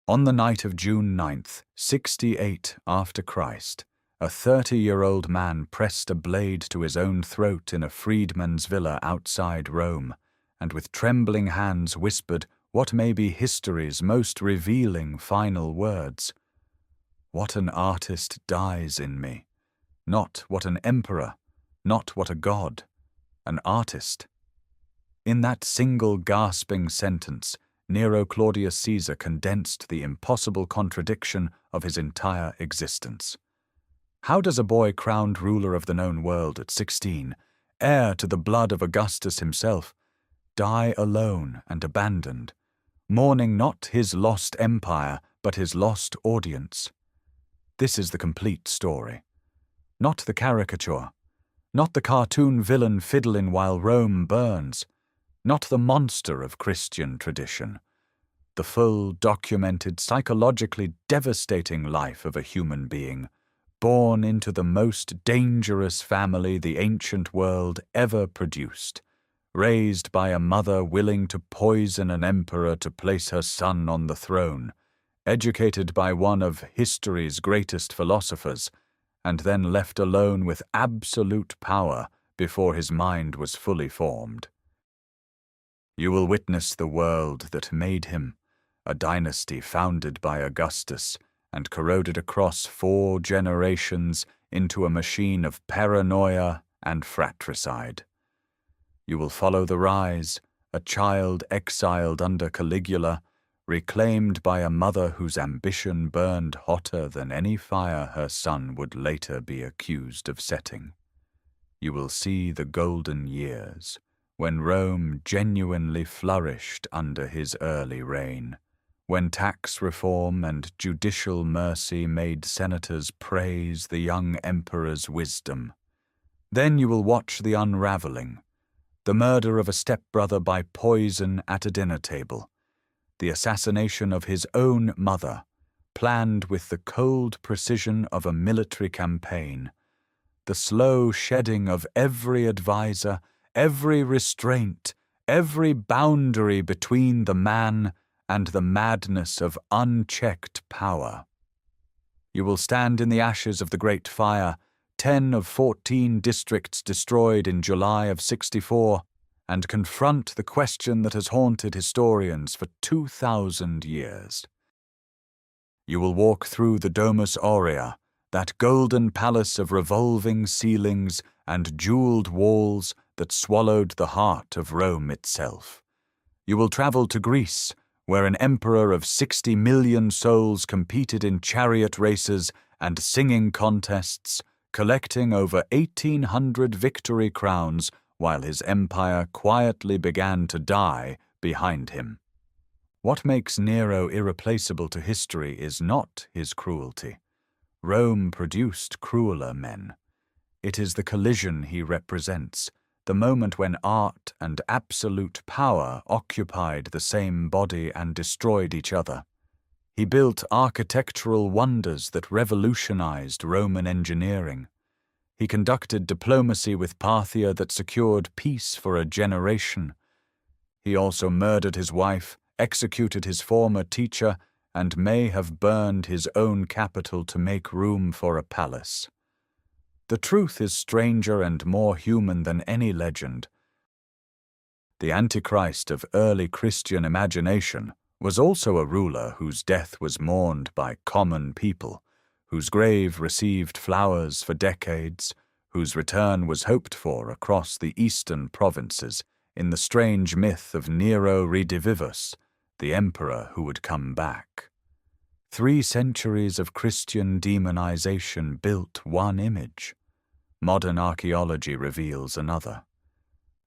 On the night of June 9th, 68 after Christ, a 30-year-old man pressed a blade to his own throat in a freedman's villa outside Rome, and with trembling hands whispered what may be history's most revealing final words. "What an artist dies in me. Not what an emperor, not what a god, an artist." In that single gasping sentence, Nero Claudius Caesar condensed the impossible contradiction of his entire existence. How does a boy crowned ruler of the known world at 16, heir to the blood of Augustus himself, die alone and abandoned, mourning not his lost empire but his lost audience? This is the complete story. Not the caricature, not the cartoon villain fiddling while Rome burns, not the monster of Christian tradition, the full, documented, psychologically devastating life of a human being, born into the most dangerous family the ancient world ever produced, raised by a mother willing to poison an emperor to place her son on the throne, educated by one of history's greatest philosophers, and then left alone with absolute power before his mind was fully formed. You will witness the world that made him, a dynasty founded by Augustus and corroded across 4 generations into a machine of paranoia and fratricide. You will follow the rise, a child exiled under Caligula, reclaimed by a mother whose ambition burned hotter than any fire her son would later be accused of setting. You will see the golden years, when Rome genuinely flourished under his early reign, when tax reform and judicial mercy made senators praise the young emperor's wisdom. Then you will watch the unraveling, the murder of a stepbrother by poison at a dinner table, the assassination of his own mother, planned with the cold precision of a military campaign, the slow shedding of every advisor, every restraint, every boundary between the man and the madness of unchecked power. You will stand in the ashes of the Great Fire, 10 of 14 districts destroyed in July of 64, and confront the question that has haunted historians for 2,000 years. You will walk through the Domus Aurea, that golden palace of revolving ceilings and jeweled walls that swallowed the heart of Rome itself. You will travel to Greece, where an emperor of 60 million souls competed in chariot races and singing contests, collecting over 1,800 victory crowns while his empire quietly began to die behind him. What makes Nero irreplaceable to history is not his cruelty. Rome produced crueler men. It is the collision he represents, the moment when art and absolute power occupied the same body and destroyed each other. He built architectural wonders that revolutionized Roman engineering. He conducted diplomacy with Parthia that secured peace for a generation. He also murdered his wife, executed his former teacher, and may have burned his own capital to make room for a palace. The truth is stranger and more human than any legend. The Antichrist of early Christian imagination was also a ruler whose death was mourned by common people, whose grave received flowers for decades, whose return was hoped for across the eastern provinces in the strange myth of Nero Redivivus, the emperor who would come back. 3 centuries of Christian demonization built one image. Modern archaeology reveals another.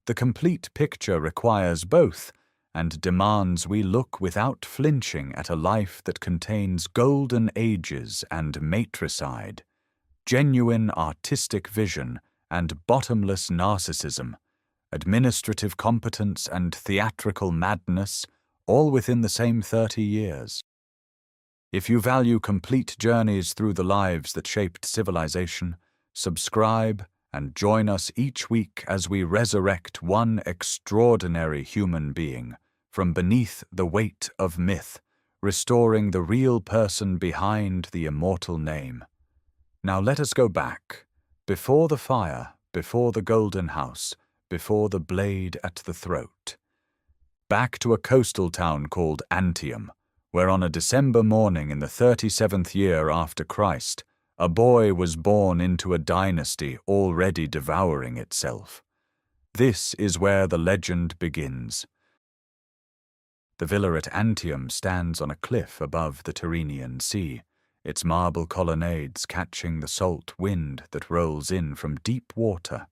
The complete picture requires both, and demands we look without flinching at a life that contains golden ages and matricide, genuine artistic vision and bottomless narcissism, administrative competence and theatrical madness, all within the same 30 years. If you value complete journeys through the lives that shaped civilization, subscribe and join us each week as we resurrect one extraordinary human being from beneath the weight of myth, restoring the real person behind the immortal name. Now let us go back, before the fire, before the golden house, before the blade at the throat. Back to a coastal town called Antium, where on a December morning in the 37th year after Christ, a boy was born into a dynasty already devouring itself. This is where the legend begins. The villa at Antium stands on a cliff above the Tyrrhenian Sea, its marble colonnades catching the salt wind that rolls in from deep water.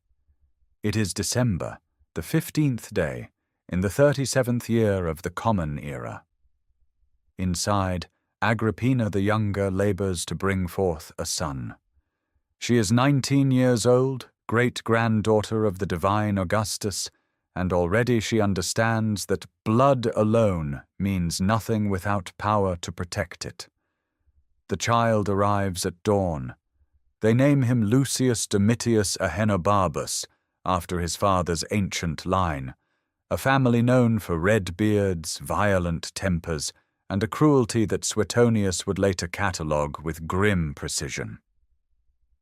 It is December, the 15th day, in the 37th year of the Common Era. Inside, Agrippina the Younger labors to bring forth a son. She is 19 years old, great-granddaughter of the divine Augustus, and already she understands that blood alone means nothing without power to protect it. The child arrives at dawn. They name him Lucius Domitius Ahenobarbus, after his father's ancient line, a family known for red beards, violent tempers, and a cruelty that Suetonius would later catalogue with grim precision.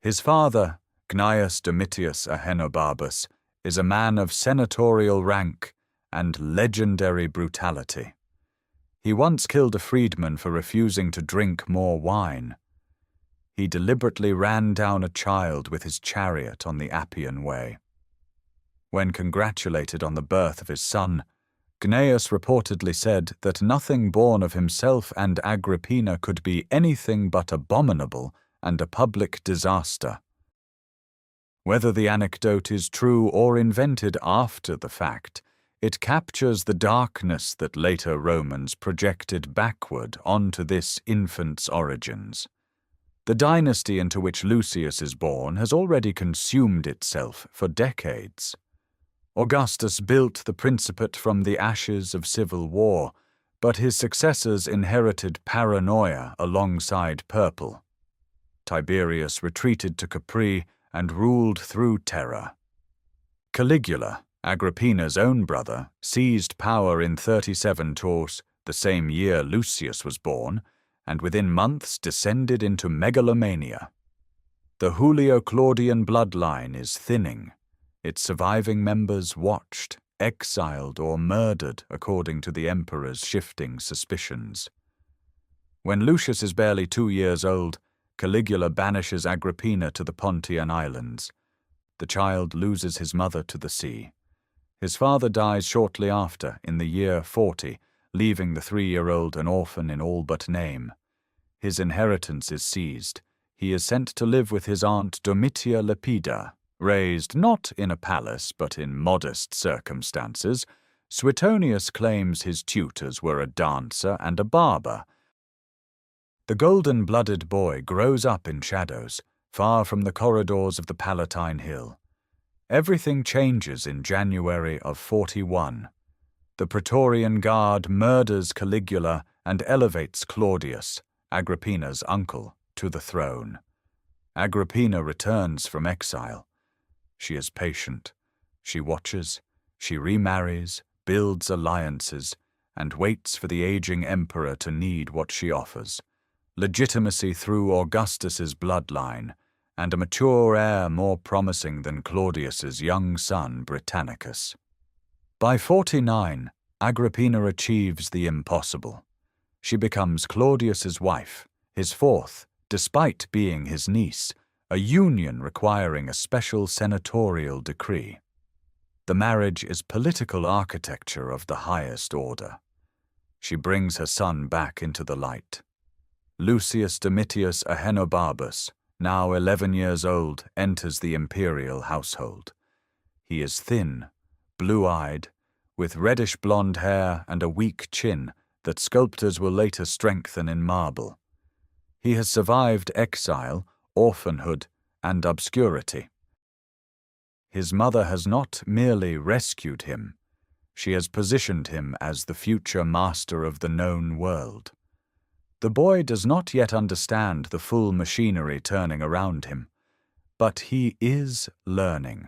His father, Gnaeus Domitius Ahenobarbus, is a man of senatorial rank and legendary brutality. He once killed a freedman for refusing to drink more wine. He deliberately ran down a child with his chariot on the Appian Way. When congratulated on the birth of his son, Gnaeus reportedly said that nothing born of himself and Agrippina could be anything but abominable and a public disaster. Whether the anecdote is true or invented after the fact, it captures the darkness that later Romans projected backward onto this infant's origins. The dynasty into which Lucius is born has already consumed itself for decades. Augustus built the Principate from the ashes of civil war, but his successors inherited paranoia alongside purple. Tiberius retreated to Capri and ruled through terror. Caligula, Agrippina's own brother, seized power in 37 Taurus, the same year Lucius was born, and within months descended into megalomania. The Julio-Claudian bloodline is thinning. Its surviving members watched, exiled, or murdered according to the emperor's shifting suspicions. When Lucius is barely 2 years old, Caligula banishes Agrippina to the Pontian Islands. The child loses his mother to the sea. His father dies shortly after, in the year 40, leaving the 3-year-old an orphan in all but name. His inheritance is seized. He is sent to live with his aunt Domitia Lepida. Raised not in a palace but in modest circumstances, Suetonius claims his tutors were a dancer and a barber. The golden-blooded boy grows up in shadows, far from the corridors of the Palatine Hill. Everything changes in January of 41. The Praetorian Guard murders Caligula and elevates Claudius, Agrippina's uncle, to the throne. Agrippina returns from exile. She is patient. She watches, she remarries, builds alliances, and waits for the aging emperor to need what she offers: legitimacy through Augustus's bloodline, and a mature heir more promising than Claudius's young son Britannicus. By 49, Agrippina achieves the impossible. She becomes Claudius's wife, his fourth, despite being his niece, a union requiring a special senatorial decree. The marriage is political architecture of the highest order. She brings her son back into the light. Lucius Domitius Ahenobarbus, now 11 years old, enters the imperial household. He is thin, blue-eyed, with reddish-blonde hair and a weak chin that sculptors will later strengthen in marble. He has survived exile, orphanhood, and obscurity. His mother has not merely rescued him, she has positioned him as the future master of the known world. The boy does not yet understand the full machinery turning around him, but he is learning.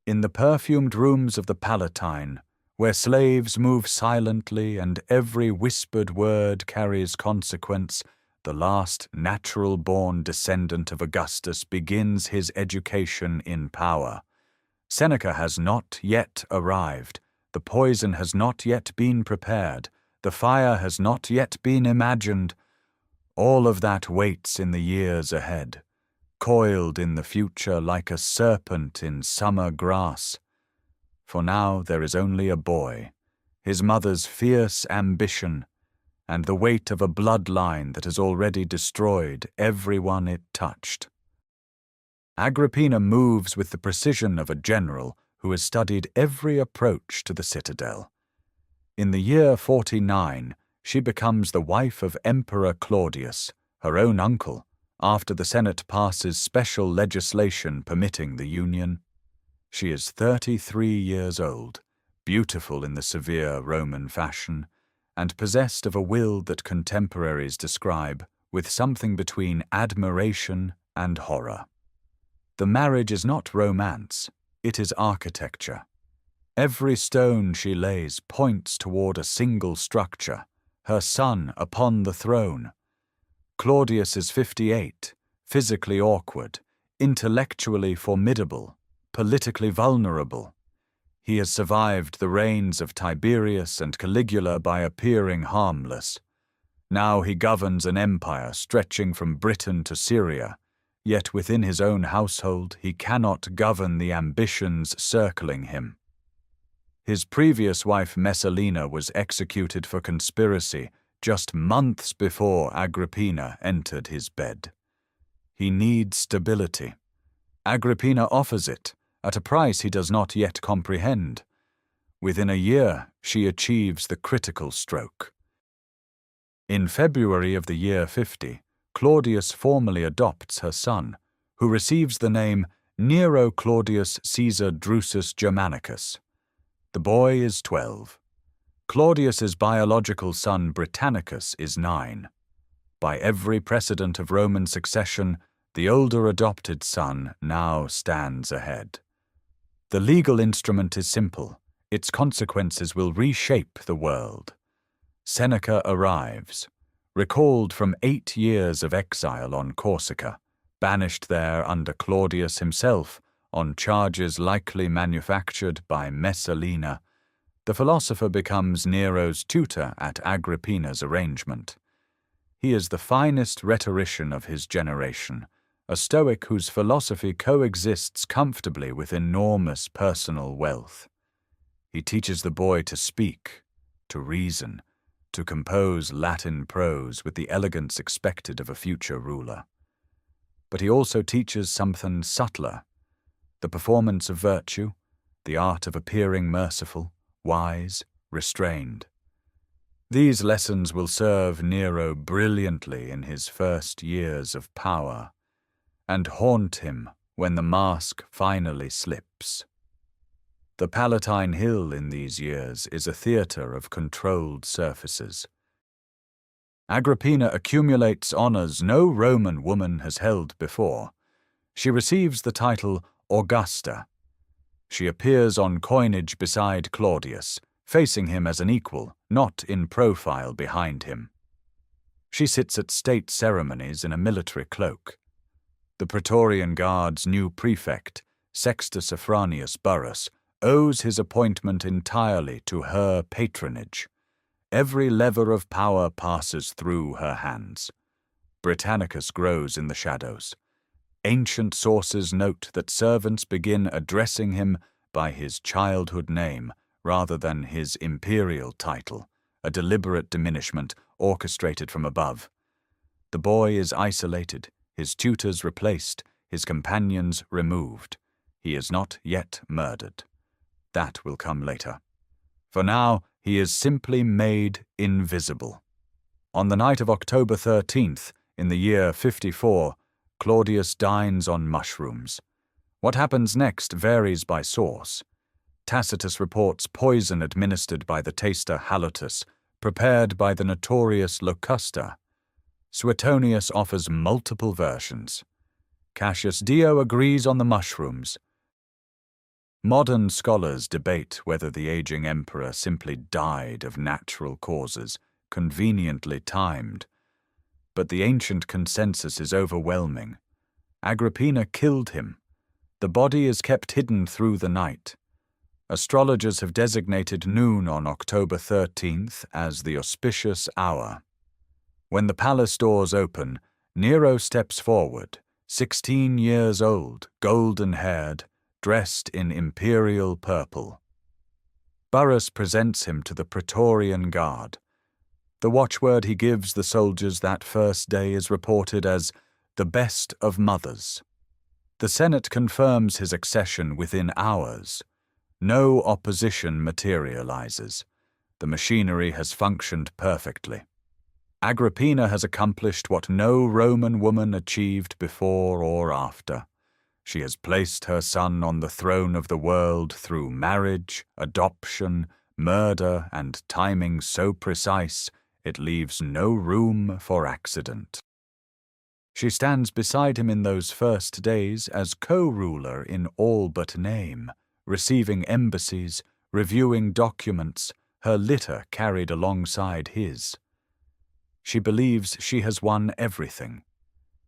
In the perfumed rooms of the Palatine, where slaves move silently and every whispered word carries consequence, the last natural-born descendant of Augustus begins his education in power. Seneca has not yet arrived, the poison has not yet been prepared, the fire has not yet been imagined. All of that waits in the years ahead, coiled in the future like a serpent in summer grass. For now there is only a boy, his mother's fierce ambition, and the weight of a bloodline that has already destroyed everyone it touched. Agrippina moves with the precision of a general who has studied every approach to the citadel. In the year 49, she becomes the wife of Emperor Claudius, her own uncle, after the Senate passes special legislation permitting the union. She is 33 years old, beautiful in the severe Roman fashion, and possessed of a will that contemporaries describe with something between admiration and horror. The marriage is not romance, it is architecture. Every stone she lays points toward a single structure, her son upon the throne. Claudius is 58, physically awkward, intellectually formidable, politically vulnerable. He has survived the reigns of Tiberius and Caligula by appearing harmless. Now he governs an empire stretching from Britain to Syria, yet within his own household he cannot govern the ambitions circling him. His previous wife Messalina was executed for conspiracy just months before Agrippina entered his bed. He needs stability. Agrippina offers it, at a price he does not yet comprehend. Within a year, she achieves the critical stroke. In February of the year 50, Claudius formally adopts her son, who receives the name Nero Claudius Caesar Drusus Germanicus. The boy is 12. Claudius's biological son Britannicus is 9. By every precedent of Roman succession, the older adopted son now stands ahead. The legal instrument is simple. Its consequences will reshape the world. Seneca arrives, recalled from 8 years of exile on Corsica, banished there under Claudius himself on charges likely manufactured by Messalina. The philosopher becomes Nero's tutor at Agrippina's arrangement. He is the finest rhetorician of his generation, a Stoic whose philosophy coexists comfortably with enormous personal wealth. He teaches the boy to speak, to reason, to compose Latin prose with the elegance expected of a future ruler. But he also teaches something subtler, the performance of virtue, the art of appearing merciful, wise, restrained. These lessons will serve Nero brilliantly in his first years of power, and haunt him when the mask finally slips. The Palatine Hill in these years is a theatre of controlled surfaces. Agrippina accumulates honors no Roman woman has held before. She receives the title Augusta. She appears on coinage beside Claudius, facing him as an equal, not in profile behind him. She sits at state ceremonies in a military cloak. The Praetorian Guard's new prefect, Sextus Afranius Burrus, owes his appointment entirely to her patronage. Every lever of power passes through her hands. Britannicus grows in the shadows. Ancient sources note that servants begin addressing him by his childhood name rather than his imperial title, a deliberate diminishment orchestrated from above. The boy is isolated, his tutors replaced, his companions removed. He is not yet murdered. That will come later. For now, he is simply made invisible. On the night of October 13th, in the year 54, Claudius dines on mushrooms. What happens next varies by source. Tacitus reports poison administered by the taster Halotus, prepared by the notorious Locusta. Suetonius offers multiple versions. Cassius Dio agrees on the mushrooms. Modern scholars debate whether the aging emperor simply died of natural causes, conveniently timed, but the ancient consensus is overwhelming. Agrippina killed him. The body is kept hidden through the night. Astrologers have designated noon on October 13th as the auspicious hour. When the palace doors open, Nero steps forward, 16 years old, golden-haired, dressed in imperial purple. Burrus presents him to the Praetorian Guard. The watchword he gives the soldiers that first day is reported as the best of mothers. The Senate confirms his accession within hours. No opposition materializes. The machinery has functioned perfectly. Agrippina has accomplished what no Roman woman achieved before or after. She has placed her son on the throne of the world through marriage, adoption, murder, and timing so precise it leaves no room for accident. She stands beside him in those first days as co-ruler in all but name, receiving embassies, reviewing documents, her litter carried alongside his. She believes she has won everything.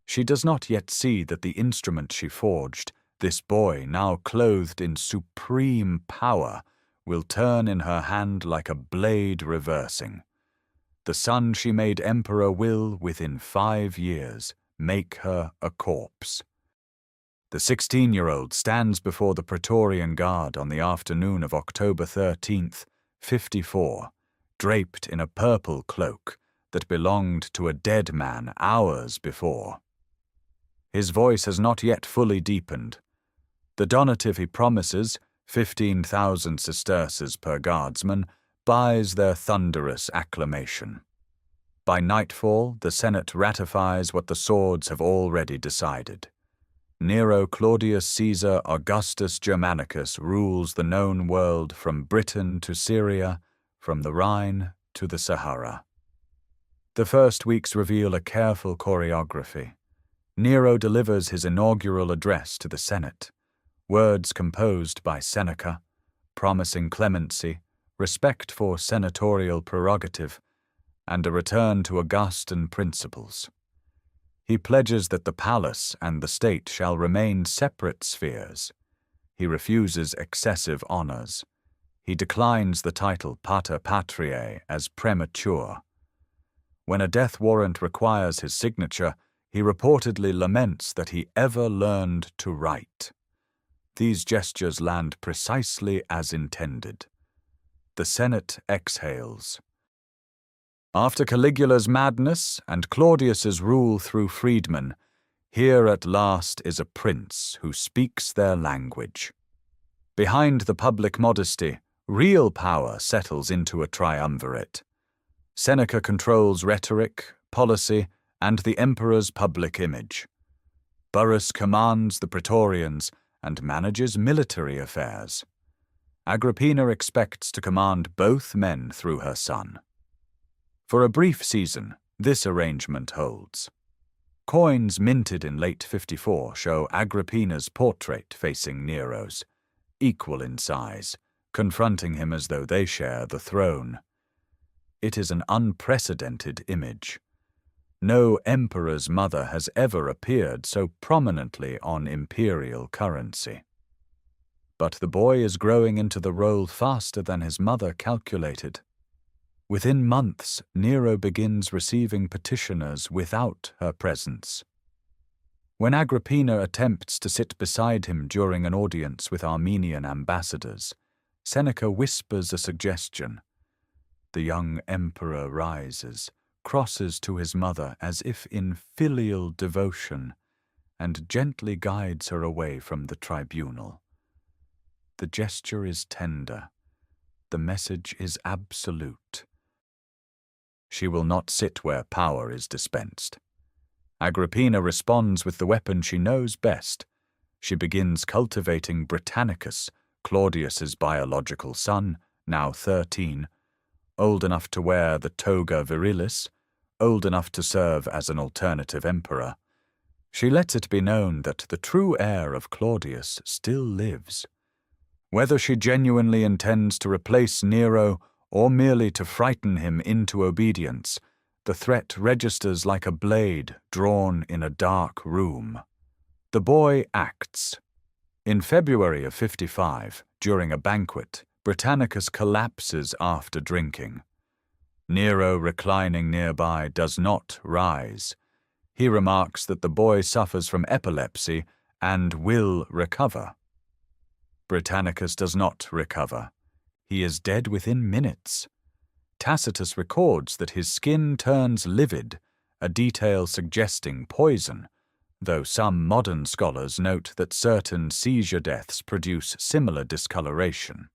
She does not yet see that the instrument she forged, this boy now clothed in supreme power, will turn in her hand like a blade reversing. The son she made emperor will, within 5 years, make her a corpse. The 16-year-old stands before the Praetorian Guard on the afternoon of October 13th, 54, draped in a purple cloak that belonged to a dead man hours before. His voice has not yet fully deepened. The donative he promises, 15,000 sesterces per guardsman, buys their thunderous acclamation. By nightfall, the Senate ratifies what the swords have already decided. Nero Claudius Caesar Augustus Germanicus rules the known world from Britain to Syria, from the Rhine to the Sahara. The first weeks reveal a careful choreography. Nero delivers his inaugural address to the Senate, words composed by Seneca, promising clemency, respect for senatorial prerogative, and a return to Augustan principles. He pledges that the palace and the state shall remain separate spheres. He refuses excessive honors. He declines the title Pater Patriae as premature. When a death warrant requires his signature, he reportedly laments that he ever learned to write. These gestures land precisely as intended. The Senate exhales. After Caligula's madness and Claudius's rule through freedmen, here at last is a prince who speaks their language. Behind the public modesty, real power settles into a triumvirate. Seneca controls rhetoric, policy, and the emperor's public image. Burrus commands the Praetorians and manages military affairs. Agrippina expects to command both men through her son. For a brief season, this arrangement holds. Coins minted in late 54 show Agrippina's portrait facing Nero's, equal in size, confronting him as though they share the throne. It is an unprecedented image. No emperor's mother has ever appeared so prominently on imperial currency. But the boy is growing into the role faster than his mother calculated. Within months, Nero begins receiving petitioners without her presence. When Agrippina attempts to sit beside him during an audience with Armenian ambassadors, Seneca whispers a suggestion. The young emperor rises, crosses to his mother as if in filial devotion, and gently guides her away from the tribunal. The gesture is tender. The message is absolute. She will not sit where power is dispensed. Agrippina responds with the weapon she knows best. She begins cultivating Britannicus, Claudius's biological son, now 13, old enough to wear the toga virilis, old enough to serve as an alternative emperor. She lets it be known that the true heir of Claudius still lives. Whether she genuinely intends to replace Nero or merely to frighten him into obedience, the threat registers like a blade drawn in a dark room. The boy acts. In February of 55, during a banquet, Britannicus collapses after drinking. Nero, reclining nearby, does not rise. He remarks that the boy suffers from epilepsy and will recover. Britannicus does not recover. He is dead within minutes. Tacitus records that his skin turns livid, a detail suggesting poison, though some modern scholars note that certain seizure deaths produce similar discoloration.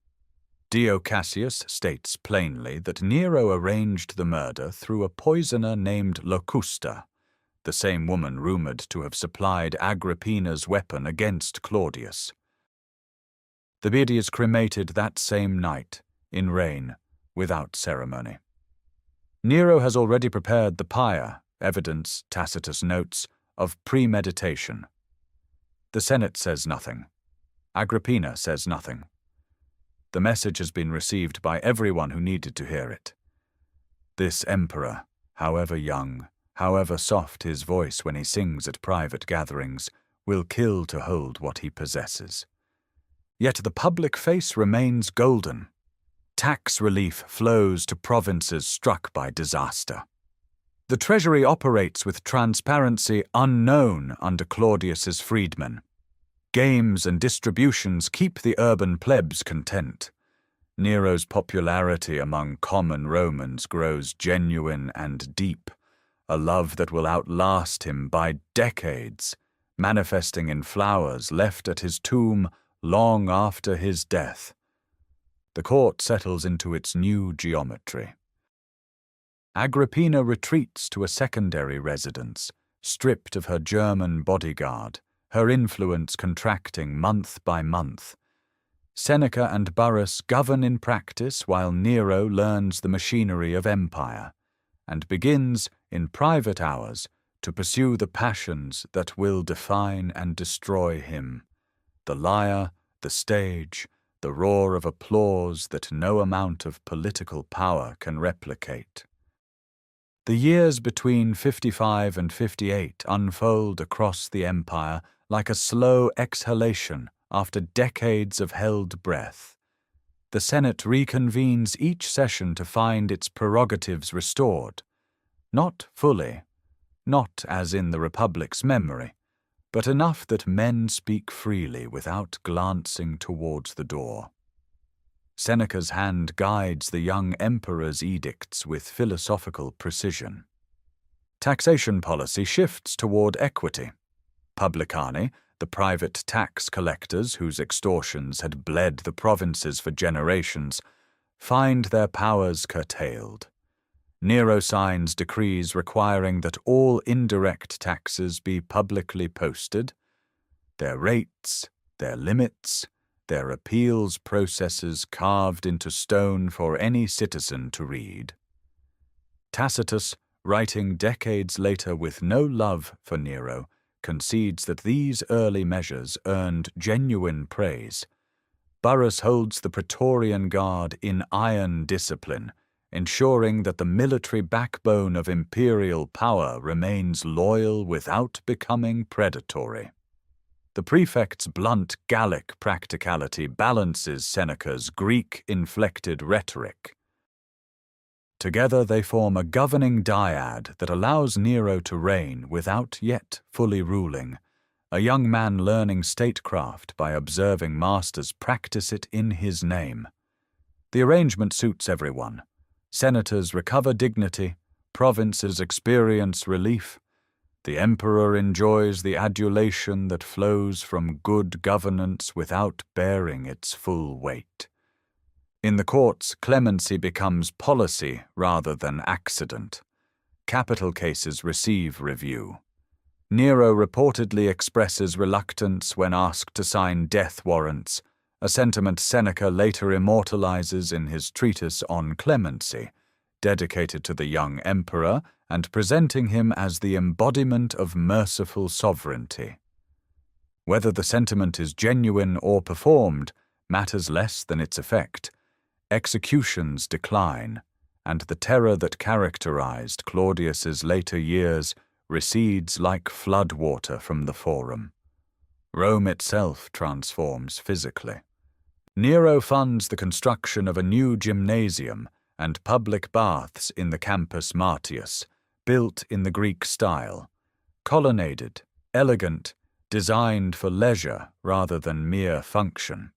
Dio Cassius states plainly that Nero arranged the murder through a poisoner named Locusta, the same woman rumored to have supplied Agrippina's weapon against Claudius. The body is cremated that same night, in rain, without ceremony. Nero has already prepared the pyre, evidence, Tacitus notes, of premeditation. The Senate says nothing. Agrippina says nothing. The message has been received by everyone who needed to hear it. This emperor, however young, however soft his voice when he sings at private gatherings, will kill to hold what he possesses. Yet the public face remains golden. Tax relief flows to provinces struck by disaster. The treasury operates with transparency unknown under Claudius's freedmen. Games and distributions keep the urban plebs content. Nero's popularity among common Romans grows genuine and deep, a love that will outlast him by decades, manifesting in flowers left at his tomb long after his death. The court settles into its new geometry. Agrippina retreats to a secondary residence, stripped of her German bodyguard, her influence contracting month by month. Seneca and Burrus govern in practice while Nero learns the machinery of empire, and begins, in private hours, to pursue the passions that will define and destroy him. The lyre, the stage, the roar of applause that no amount of political power can replicate. The years between 55 and 58 unfold across the empire like a slow exhalation after decades of held breath. The Senate reconvenes each session to find its prerogatives restored, not fully, not as in the Republic's memory, but enough that men speak freely without glancing towards the door. Seneca's hand guides the young emperor's edicts with philosophical precision. Taxation policy shifts toward equity. Publicani, the private tax collectors whose extortions had bled the provinces for generations, find their powers curtailed. Nero signs decrees requiring that all indirect taxes be publicly posted, their rates, their limits, their appeals processes carved into stone for any citizen to read. Tacitus, writing decades later with no love for Nero, concedes that these early measures earned genuine praise. Burrus holds the Praetorian Guard in iron discipline, ensuring that the military backbone of imperial power remains loyal without becoming predatory. The prefect's blunt Gallic practicality balances Seneca's Greek-inflected rhetoric. Together they form a governing dyad that allows Nero to reign without yet fully ruling, a young man learning statecraft by observing masters practice it in his name. The arrangement suits everyone. Senators recover dignity, provinces experience relief. The emperor enjoys the adulation that flows from good governance without bearing its full weight. In the courts, clemency becomes policy rather than accident. Capital cases receive review. Nero reportedly expresses reluctance when asked to sign death warrants, a sentiment Seneca later immortalizes in his treatise on clemency, dedicated to the young emperor and presenting him as the embodiment of merciful sovereignty. Whether the sentiment is genuine or performed, matters less than its effect. Executions decline, and the terror that characterized Claudius's later years recedes like floodwater from the Forum. Rome itself transforms physically. Nero funds the construction of a new gymnasium and public baths in the Campus Martius, built in the Greek style, colonnaded, elegant, designed for leisure rather than mere function.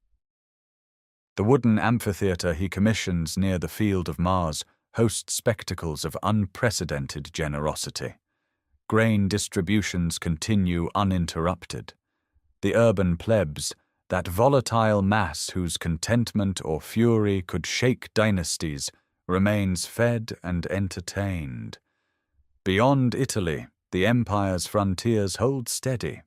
The wooden amphitheatre he commissions near the Field of Mars hosts spectacles of unprecedented generosity. Grain distributions continue uninterrupted. The urban plebs, that volatile mass whose contentment or fury could shake dynasties, remains fed and entertained. Beyond Italy, the empire's frontiers hold steady.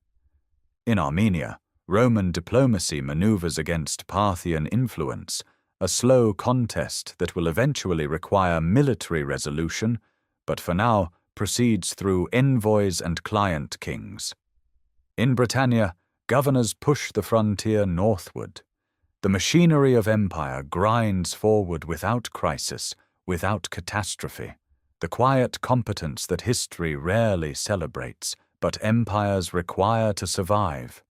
In Armenia, Roman diplomacy maneuvers against Parthian influence, a slow contest that will eventually require military resolution, but for now proceeds through envoys and client kings. In Britannia, governors push the frontier northward. The machinery of empire grinds forward without crisis, without catastrophe, the quiet competence that history rarely celebrates, but empires require to survive.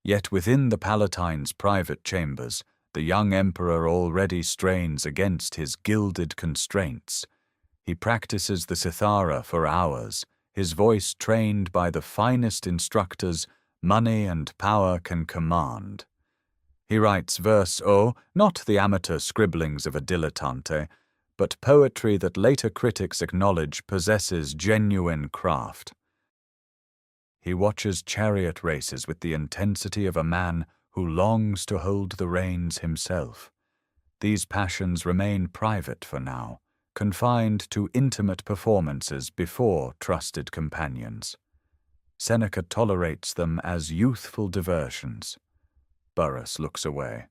Yet within the Palatine's private chambers, the young emperor already strains against his gilded constraints. He practices the cithara for hours, his voice trained by the finest instructors money and power can command. He writes verse not the amateur scribblings of a dilettante, but poetry that later critics acknowledge possesses genuine craft. He watches chariot races with the intensity of a man who longs to hold the reins himself. These passions remain private for now, confined to intimate performances before trusted companions. Seneca tolerates them as youthful diversions. Burrus looks away.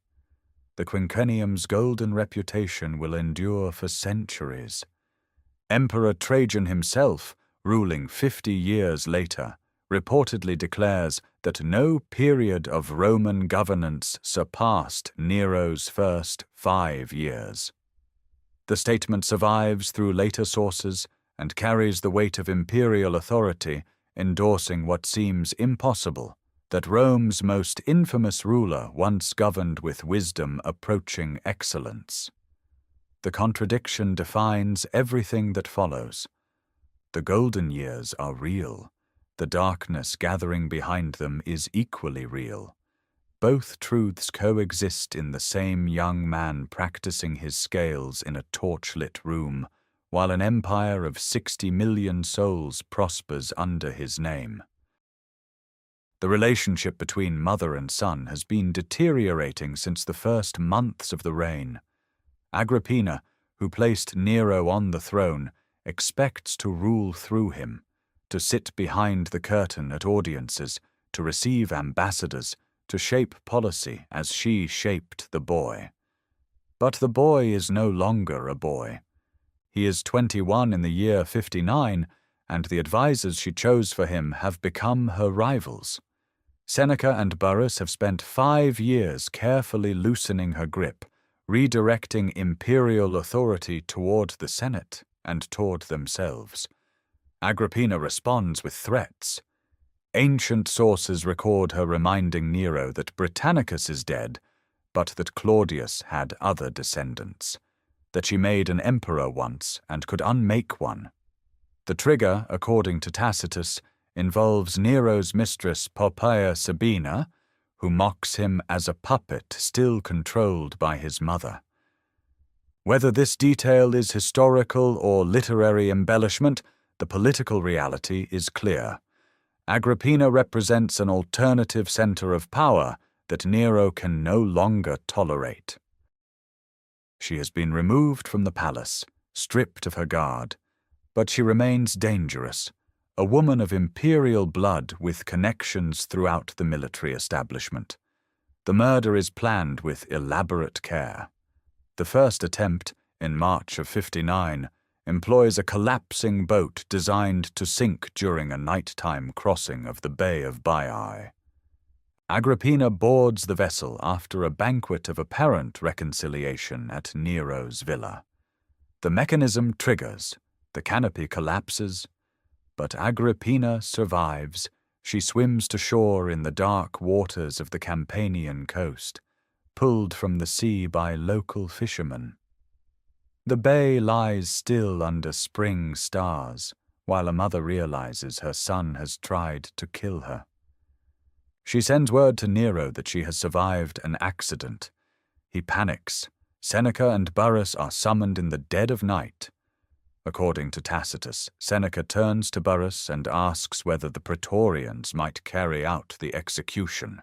The quinquennium's golden reputation will endure for centuries. Emperor Trajan himself, ruling 50 years later, reportedly declares that no period of Roman governance surpassed Nero's first 5 years. The statement survives through later sources and carries the weight of imperial authority, endorsing what seems impossible, that Rome's most infamous ruler once governed with wisdom approaching excellence. The contradiction defines everything that follows. The golden years are real. The darkness gathering behind them is equally real. Both truths coexist in the same young man practicing his scales in a torchlit room, while an empire of 60 million souls prospers under his name. The relationship between mother and son has been deteriorating since the first months of the reign. Agrippina, who placed Nero on the throne, expects to rule through him, to sit behind the curtain at audiences, to receive ambassadors, to shape policy as she shaped the boy. But the boy is no longer a boy. He is 21 in the year 59, and the advisors she chose for him have become her rivals. Seneca and Burrus have spent 5 years carefully loosening her grip, redirecting imperial authority toward the Senate and toward themselves. Agrippina responds with threats. Ancient sources record her reminding Nero that Britannicus is dead, but that Claudius had other descendants, that she made an emperor once and could unmake one. The trigger, according to Tacitus, involves Nero's mistress Poppaea Sabina, who mocks him as a puppet still controlled by his mother. Whether this detail is historical or literary embellishment, the political reality is clear. Agrippina represents an alternative center of power that Nero can no longer tolerate. She has been removed from the palace, stripped of her guard, but she remains dangerous, a woman of imperial blood with connections throughout the military establishment. The murder is planned with elaborate care. The first attempt, in March of 59, employs a collapsing boat designed to sink during a nighttime crossing of the Bay of Baiae. Agrippina boards the vessel after a banquet of apparent reconciliation at Nero's villa. The mechanism triggers, the canopy collapses, but Agrippina survives. She swims to shore in the dark waters of the Campanian coast, pulled from the sea by local fishermen. The bay lies still under spring stars, while a mother realizes her son has tried to kill her. She sends word to Nero that she has survived an accident. He panics. Seneca and Burrus are summoned in the dead of night. According to Tacitus, Seneca turns to Burrus and asks whether the Praetorians might carry out the execution.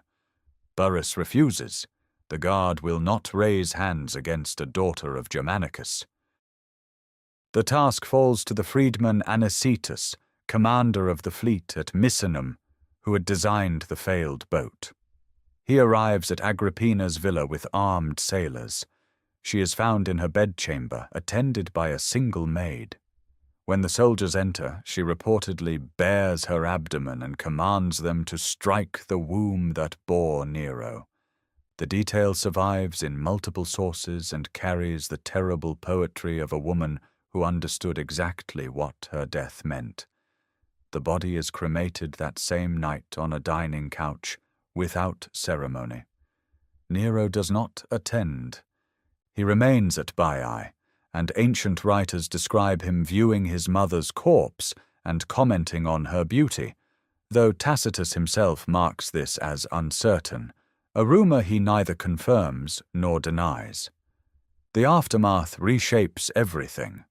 Burrus refuses. The guard will not raise hands against a daughter of Germanicus. The task falls to the freedman Anicetus, commander of the fleet at Misenum, who had designed the failed boat. He arrives at Agrippina's villa with armed sailors. She is found in her bedchamber, attended by a single maid. When the soldiers enter, she reportedly bares her abdomen and commands them to strike the womb that bore Nero. The detail survives in multiple sources and carries the terrible poetry of a woman who understood exactly what her death meant. The body is cremated that same night on a dining couch, without ceremony. Nero does not attend. He remains at Baiae, and ancient writers describe him viewing his mother's corpse and commenting on her beauty, though Tacitus himself marks this as uncertain, a rumor he neither confirms nor denies. The aftermath reshapes everything.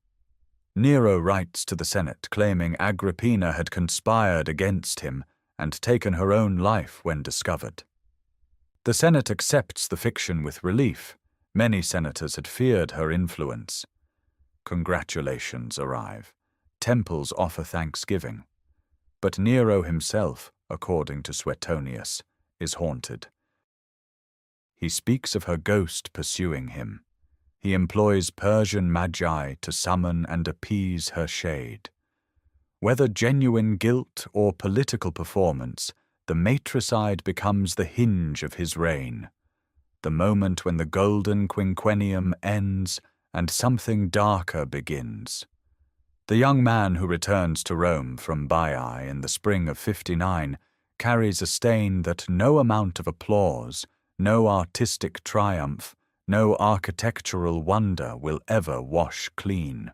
Nero writes to the Senate claiming Agrippina had conspired against him and taken her own life when discovered. The Senate accepts the fiction with relief. Many senators had feared her influence. Congratulations arrive. Temples offer thanksgiving. But Nero himself, according to Suetonius, is haunted. He speaks of her ghost pursuing him. He employs Persian magi to summon and appease her shade. Whether genuine guilt or political performance, the matricide becomes the hinge of his reign. The moment when the golden quinquennium ends and something darker begins. The young man who returns to Rome from Baiae in the spring of 59 carries a stain that no amount of applause, no artistic triumph, no architectural wonder will ever wash clean.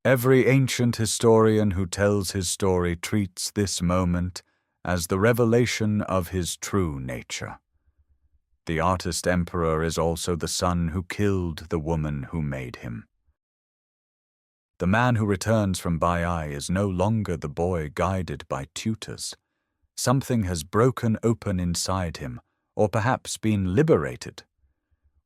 Every ancient historian who tells his story treats this moment as the revelation of his true nature. The artist-emperor is also the son who killed the woman who made him. The man who returns from Baiae is no longer the boy guided by tutors. Something has broken open inside him, or perhaps been liberated.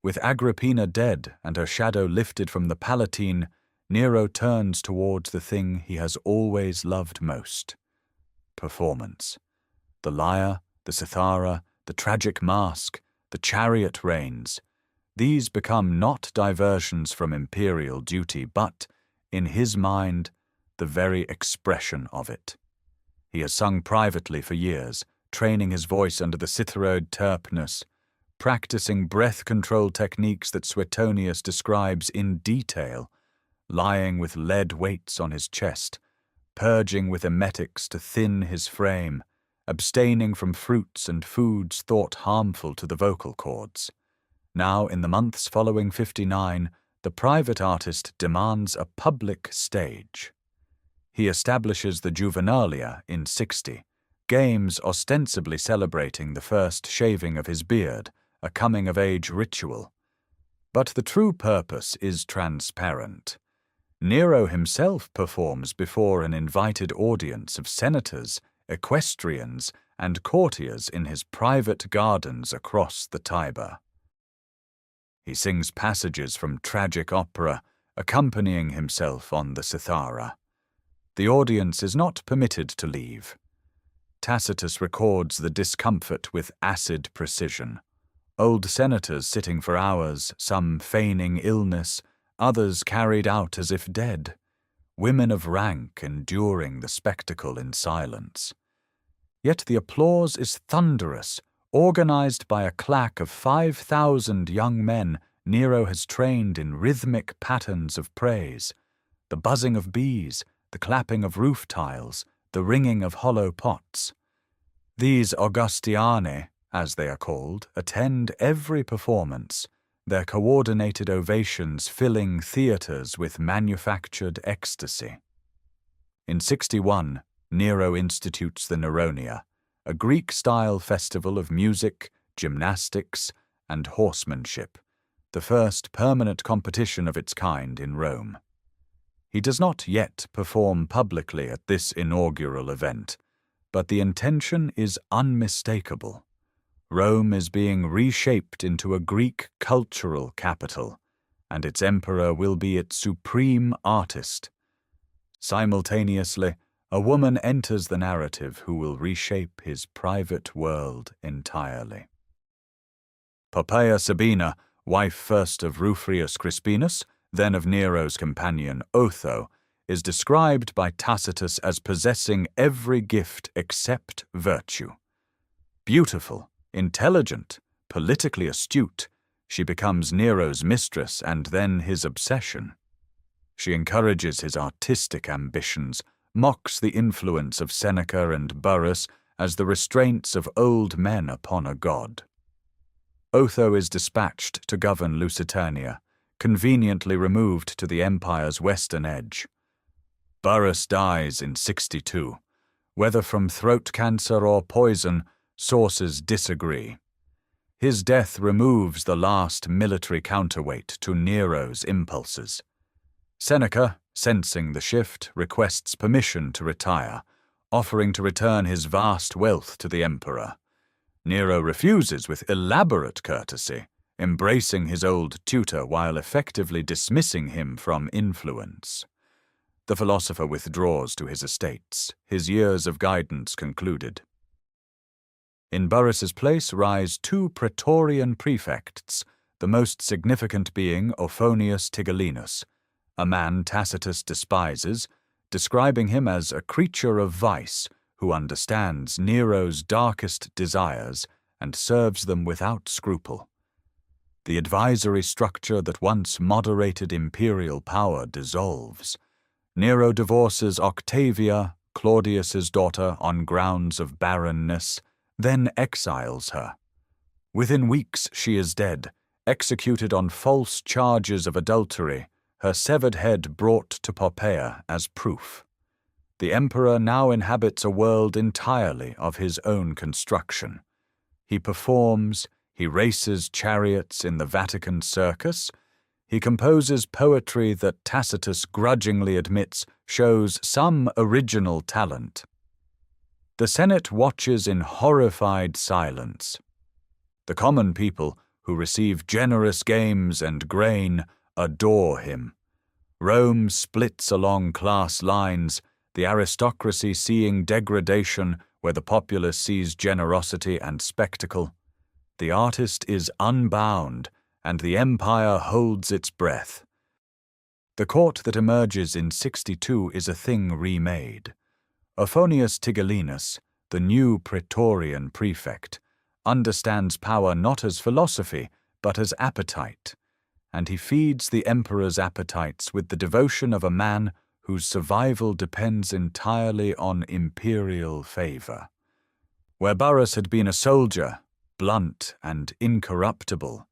With Agrippina dead and her shadow lifted from the Palatine, Nero turns towards the thing he has always loved most: performance. The lyre, the cithara, the tragic mask, the chariot reins, these become not diversions from imperial duty, but, in his mind, the very expression of it. He has sung privately for years, training his voice under the citharoid terpnus, practicing breath control techniques that Suetonius describes in detail, lying with lead weights on his chest, purging with emetics to thin his frame, abstaining from fruits and foods thought harmful to the vocal cords. Now, in the months following 59, the private artist demands a public stage. He establishes the Juvenalia in 60, games ostensibly celebrating the first shaving of his beard, a coming-of-age ritual. But the true purpose is transparent. Nero himself performs before an invited audience of senators, equestrians, and courtiers in his private gardens across the Tiber. He sings passages from tragic opera, accompanying himself on the cithara. The audience is not permitted to leave. Tacitus records the discomfort with acid precision. Old senators sitting for hours, some feigning illness, others carried out as if dead. Women of rank enduring the spectacle in silence. Yet the applause is thunderous, Organized by a claque of 5,000 young men, Nero has trained in rhythmic patterns of praise, the buzzing of bees, the clapping of roof tiles, the ringing of hollow pots. These Augustiani, as they are called, attend every performance, their coordinated ovations filling theaters with manufactured ecstasy. In 61, Nero institutes the Neronia, a Greek-style festival of music, gymnastics, and horsemanship, the first permanent competition of its kind in Rome. He does not yet perform publicly at this inaugural event, but the intention is unmistakable. Rome is being reshaped into a Greek cultural capital, and its emperor will be its supreme artist. Simultaneously, a woman enters the narrative who will reshape his private world entirely. Poppaea Sabina, wife first of Rubrius Crispinus, then of Nero's companion Otho, is described by Tacitus as possessing every gift except virtue. Beautiful, intelligent, politically astute, she becomes Nero's mistress and then his obsession. She encourages his artistic ambitions, mocks the influence of Seneca and Burrus as the restraints of old men upon a god. Otho is dispatched to govern Lusitania, conveniently removed to the empire's western edge. Burrus dies in 62. Whether from throat cancer or poison, sources disagree. His death removes the last military counterweight to Nero's impulses. Seneca, sensing the shift, requests permission to retire, offering to return his vast wealth to the emperor. Nero refuses with elaborate courtesy, embracing his old tutor while effectively dismissing him from influence. The philosopher withdraws to his estates, his years of guidance concluded. In Burrus's place rise two Praetorian prefects, the most significant being Ophonius Tigellinus, a man Tacitus despises, describing him as a creature of vice who understands Nero's darkest desires and serves them without scruple. The advisory structure that once moderated imperial power dissolves. Nero divorces Octavia, Claudius's daughter, on grounds of barrenness, then exiles her. Within weeks she is dead, executed on false charges of adultery, her severed head brought to Poppaea as proof. The emperor now inhabits a world entirely of his own construction. He performs, he races chariots in the Vatican circus, he composes poetry that Tacitus grudgingly admits shows some original talent. The Senate watches in horrified silence. The common people, who receive generous games and grain, adore him. Rome splits along class lines, the aristocracy seeing degradation where the populace sees generosity and spectacle. The artist is unbound, and the empire holds its breath. The court that emerges in 62 is a thing remade. Ophonius Tigellinus, the new Praetorian prefect, understands power not as philosophy, but as appetite, and he feeds the emperor's appetites with the devotion of a man whose survival depends entirely on imperial favor. Where Burrus had been a soldier, blunt and incorruptible,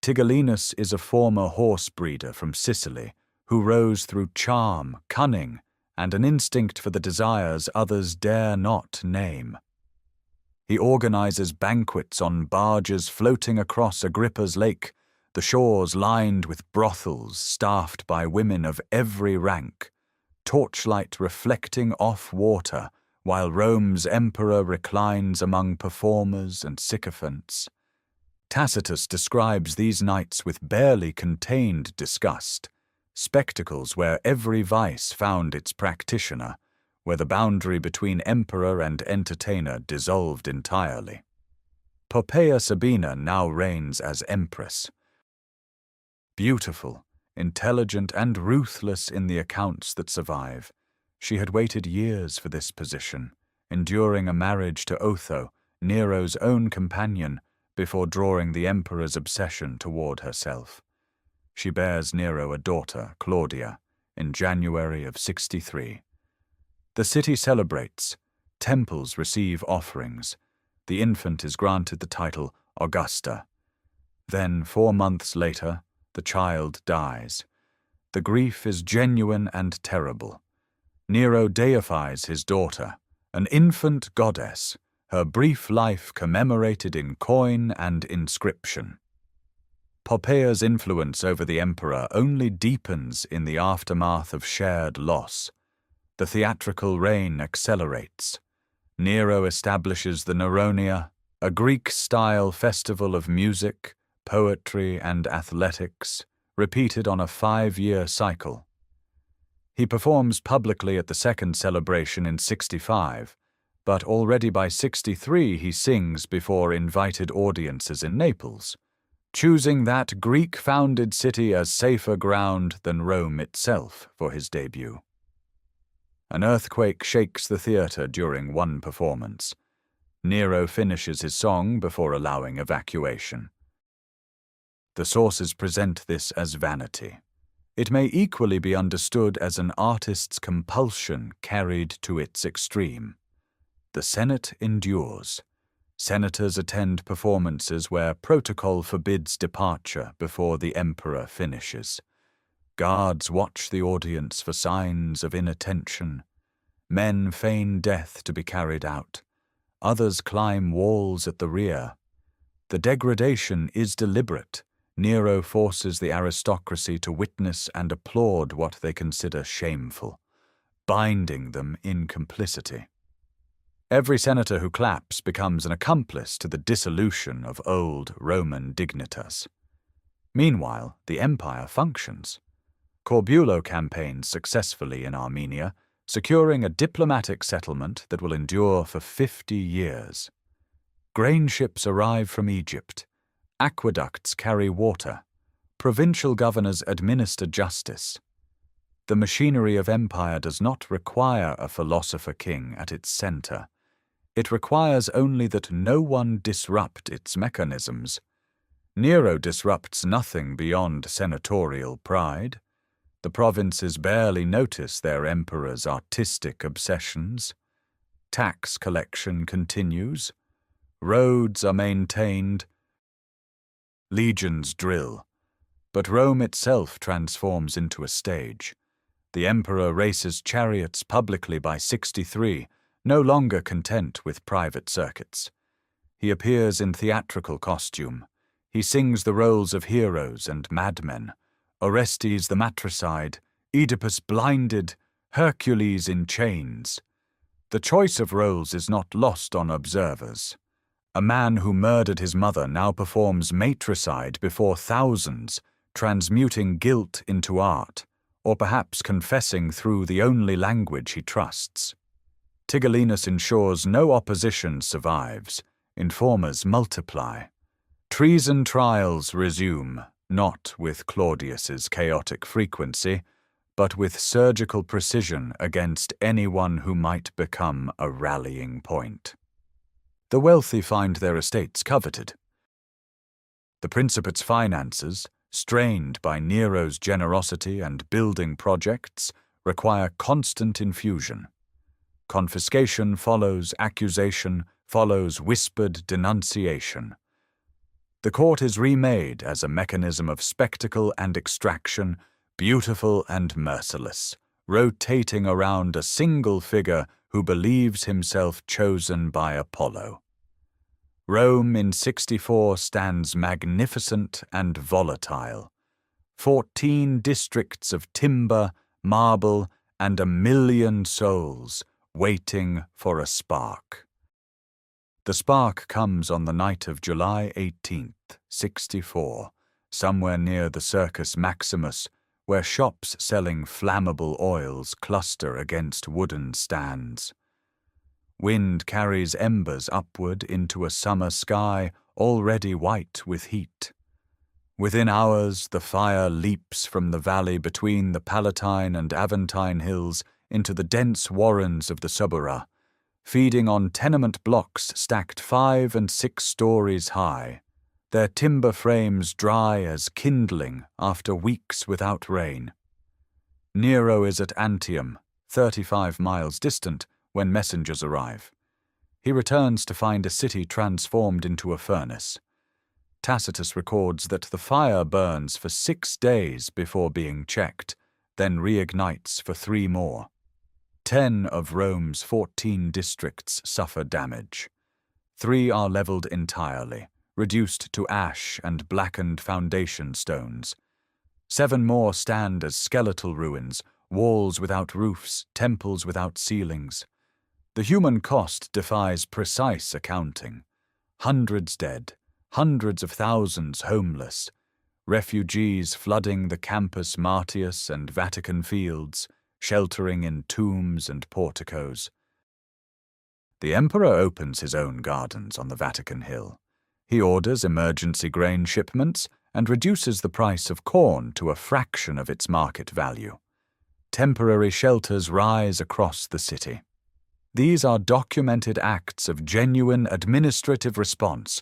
Tigellinus is a former horse breeder from Sicily who rose through charm, cunning, and an instinct for the desires others dare not name. He organizes banquets on barges floating across Agrippa's lake, the shores lined with brothels staffed by women of every rank, torchlight reflecting off water, while Rome's emperor reclines among performers and sycophants. Tacitus describes these nights with barely contained disgust, spectacles where every vice found its practitioner, where the boundary between emperor and entertainer dissolved entirely. Poppaea Sabina now reigns as empress. Beautiful, intelligent, and ruthless in the accounts that survive, she had waited years for this position, enduring a marriage to Otho, Nero's own companion, before drawing the emperor's obsession toward herself. She bears Nero a daughter, Claudia, in January of 63. The city celebrates, temples receive offerings, the infant is granted the title Augusta. Then, 4 months later, the child dies. The grief is genuine and terrible. Nero deifies his daughter, an infant goddess, her brief life commemorated in coin and inscription. Poppeia's influence over the emperor only deepens in the aftermath of shared loss. The theatrical reign accelerates. Nero establishes the Neronia, a Greek-style festival of music, poetry, and athletics, repeated on a 5-year cycle. He performs publicly at the second celebration in 65, but already by 63 he sings before invited audiences in Naples, choosing that Greek-founded city as safer ground than Rome itself for his debut. An earthquake shakes the theatre during one performance. Nero finishes his song before allowing evacuation. The sources present this as vanity. It may equally be understood as an artist's compulsion carried to its extreme. The Senate endures. Senators attend performances where protocol forbids departure before the emperor finishes. Guards watch the audience for signs of inattention. Men feign death to be carried out. Others climb walls at the rear. The degradation is deliberate. Nero forces the aristocracy to witness and applaud what they consider shameful, binding them in complicity. Every senator who claps becomes an accomplice to the dissolution of old Roman dignitas. Meanwhile, the empire functions. Corbulo campaigns successfully in Armenia, securing a diplomatic settlement that will endure for 50 years. Grain ships arrive from Egypt. Aqueducts carry water. Provincial governors administer justice. The machinery of empire does not require a philosopher king at its center. It requires only that no one disrupt its mechanisms. Nero disrupts nothing beyond senatorial pride. The provinces barely notice their emperor's artistic obsessions. Tax collection continues. Roads are maintained. Legions drill. But Rome itself transforms into a stage. The emperor races chariots publicly by 63, no longer content with private circuits. He appears in theatrical costume. He sings the roles of heroes and madmen. Orestes the matricide, Oedipus blinded, Hercules in chains. The choice of roles is not lost on observers. A man who murdered his mother now performs matricide before thousands, transmuting guilt into art, or perhaps confessing through the only language he trusts. Tigellinus ensures no opposition survives. Informers multiply. Treason trials resume, not with Claudius's chaotic frequency, but with surgical precision against anyone who might become a rallying point. The wealthy find their estates coveted. The Principate's finances, strained by Nero's generosity and building projects, require constant infusion. Confiscation follows accusation, follows whispered denunciation. The court is remade as a mechanism of spectacle and extraction, beautiful and merciless, rotating around a single figure who believes himself chosen by Apollo. Rome in 64 stands magnificent and volatile. 14 districts of timber, marble, and 1 million souls waiting for a spark. The spark comes on the night of July 18th, 64, somewhere near the Circus Maximus, where shops selling flammable oils cluster against wooden stands. Wind carries embers upward into a summer sky already white with heat. Within hours, the fire leaps from the valley between the Palatine and Aventine hills into the dense warrens of the Subura. feeding on tenement blocks stacked 5 and 6 stories high, their timber frames dry as kindling after weeks without rain. Nero is at Antium, 35 miles distant, when messengers arrive. He returns to find a city transformed into a furnace. Tacitus records that the fire burns for 6 days before being checked, then reignites for 3 more. 10 of Rome's 14 districts suffer damage. 3 are leveled entirely, reduced to ash and blackened foundation stones. 7 more stand as skeletal ruins, walls without roofs, temples without ceilings. The human cost defies precise accounting. Hundreds dead, hundreds of thousands homeless, refugees flooding the Campus Martius and Vatican fields, sheltering in tombs and porticos. The emperor opens his own gardens on the Vatican Hill. He orders emergency grain shipments and reduces the price of corn to a fraction of its market value. Temporary shelters rise across the city. These are documented acts of genuine administrative response,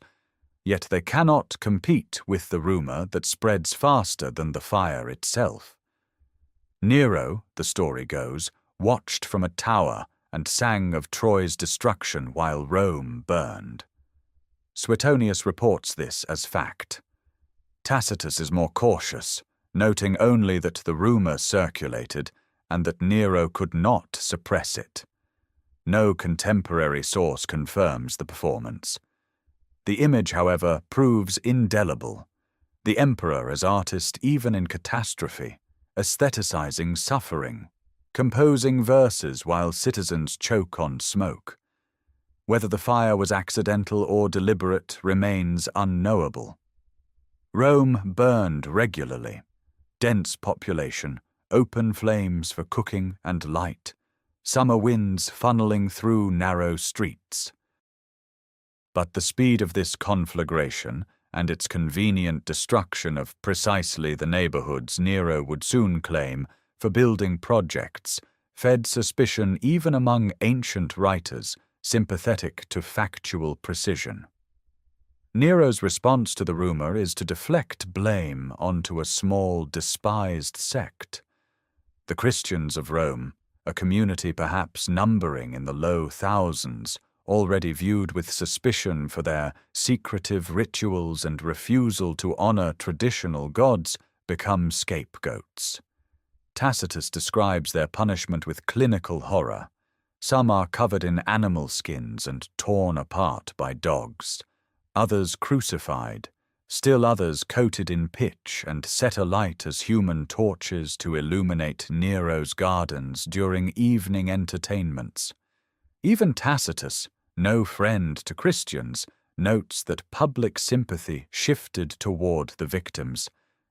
yet they cannot compete with the rumor that spreads faster than the fire itself. Nero, the story goes, watched from a tower and sang of Troy's destruction while Rome burned. Suetonius reports this as fact. Tacitus is more cautious, noting only that the rumor circulated and that Nero could not suppress it. No contemporary source confirms the performance. The image, however, proves indelible. The emperor as artist even in catastrophe, aestheticizing suffering, composing verses while citizens choke on smoke. Whether the fire was accidental or deliberate remains unknowable. Rome burned regularly. Dense population, open flames for cooking and light, summer winds funneling through narrow streets. But the speed of this conflagration and its convenient destruction of precisely the neighborhoods Nero would soon claim for building projects fed suspicion even among ancient writers sympathetic to factual precision. Nero's response to the rumor is to deflect blame onto a small, despised sect. The Christians of Rome, a community perhaps numbering in the low thousands, already viewed with suspicion for their secretive rituals and refusal to honor traditional gods, become scapegoats. Tacitus describes their punishment with clinical horror. Some are covered in animal skins and torn apart by dogs, others crucified, still others coated in pitch and set alight as human torches to illuminate Nero's gardens during evening entertainments. Even Tacitus, no friend to Christians, notes that public sympathy shifted toward the victims,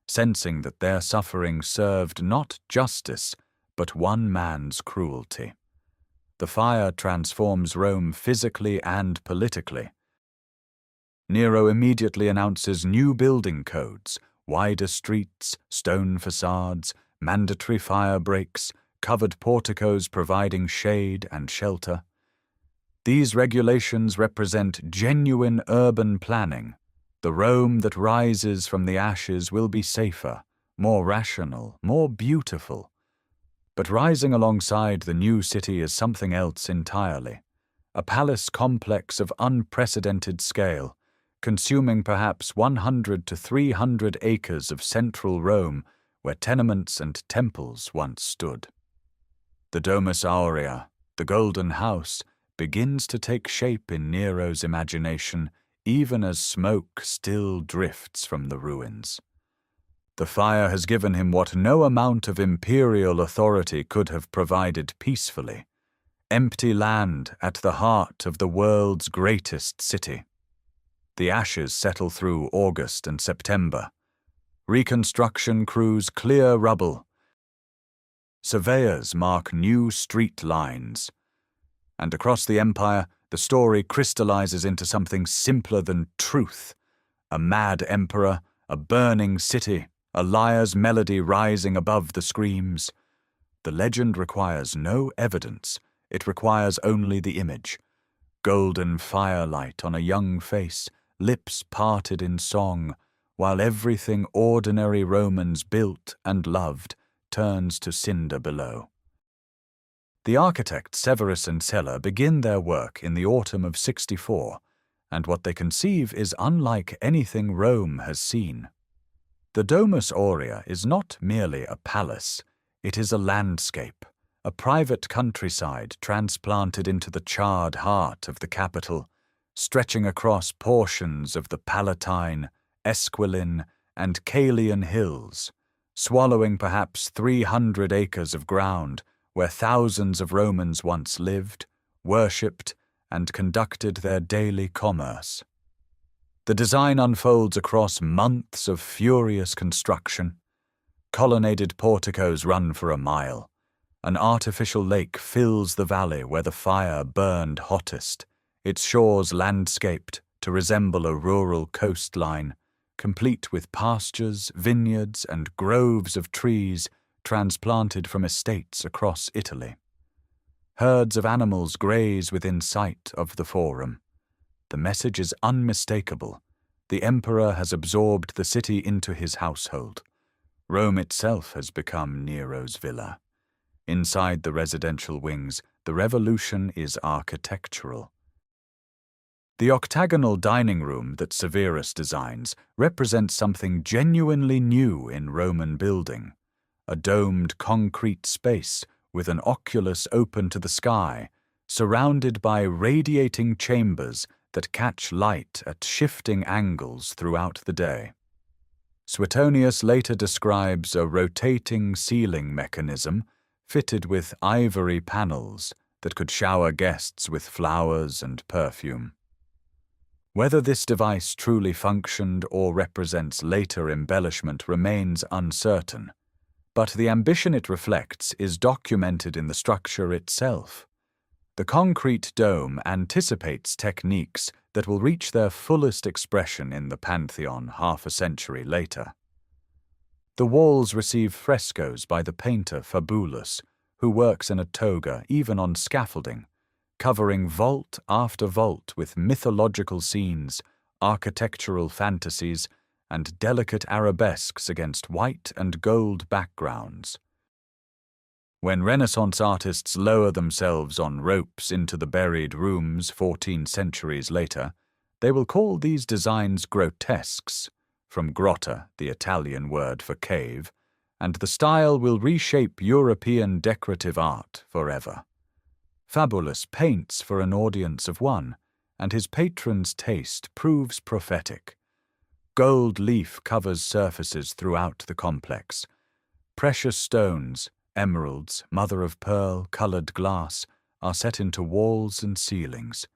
sensing that their suffering served not justice, but one man's cruelty. The fire transforms Rome physically and politically. Nero immediately announces new building codes, wider streets, stone facades, mandatory fire breaks, covered porticos providing shade and shelter. These regulations represent genuine urban planning. The Rome that rises from the ashes will be safer, more rational, more beautiful. But rising alongside the new city is something else entirely. A palace complex of unprecedented scale, consuming perhaps 100 to 300 acres of central Rome where tenements and temples once stood. The Domus Aurea, the Golden House, begins to take shape in Nero's imagination even as smoke still drifts from the ruins. The fire has given him what no amount of imperial authority could have provided peacefully: empty land at the heart of the world's greatest city. The ashes settle through August and September. Reconstruction crews clear rubble. Surveyors mark new street lines. And across the empire, the story crystallizes into something simpler than truth: a mad emperor, a burning city, a lyre's melody rising above the screams. The legend requires no evidence. It requires only the image. Golden firelight on a young face, lips parted in song, while everything ordinary Romans built and loved turns to cinder below. The architects Severus and Sella begin their work in the autumn of 64, and what they conceive is unlike anything Rome has seen. The Domus Aurea is not merely a palace, it is a landscape, a private countryside transplanted into the charred heart of the capital, stretching across portions of the Palatine, Esquiline, and Caelian hills, swallowing perhaps 300 acres of ground where thousands of Romans once lived, worshipped, and conducted their daily commerce. The design unfolds across months of furious construction. Colonnaded porticos run for a mile. An artificial lake fills the valley where the fire burned hottest, its shores landscaped to resemble a rural coastline, complete with pastures, vineyards, and groves of trees transplanted from estates across Italy. Herds of animals graze within sight of the forum. The message is unmistakable. The emperor has absorbed the city into his household. Rome itself has become Nero's villa. Inside the residential wings, the revolution is architectural. The octagonal dining room that Severus designs represents something genuinely new in Roman building, a domed concrete space with an oculus open to the sky, surrounded by radiating chambers that catch light at shifting angles throughout the day. Suetonius later describes a rotating ceiling mechanism fitted with ivory panels that could shower guests with flowers and perfume. Whether this device truly functioned or represents later embellishment remains uncertain, but the ambition it reflects is documented in the structure itself. The concrete dome anticipates techniques that will reach their fullest expression in the Pantheon half a century later. The walls receive frescoes by the painter Fabulus, who works in a toga even on scaffolding, covering vault after vault with mythological scenes, architectural fantasies, and delicate arabesques against white and gold backgrounds. When Renaissance artists lower themselves on ropes into the buried rooms 14 centuries later, they will call these designs grotesques, from grotta, the Italian word for cave, and the style will reshape European decorative art forever. Fabulus paints for an audience of one, and his patron's taste proves prophetic. Gold leaf covers surfaces throughout the complex. Precious stones, emeralds, mother-of-pearl, colored glass, are set into walls and ceilings.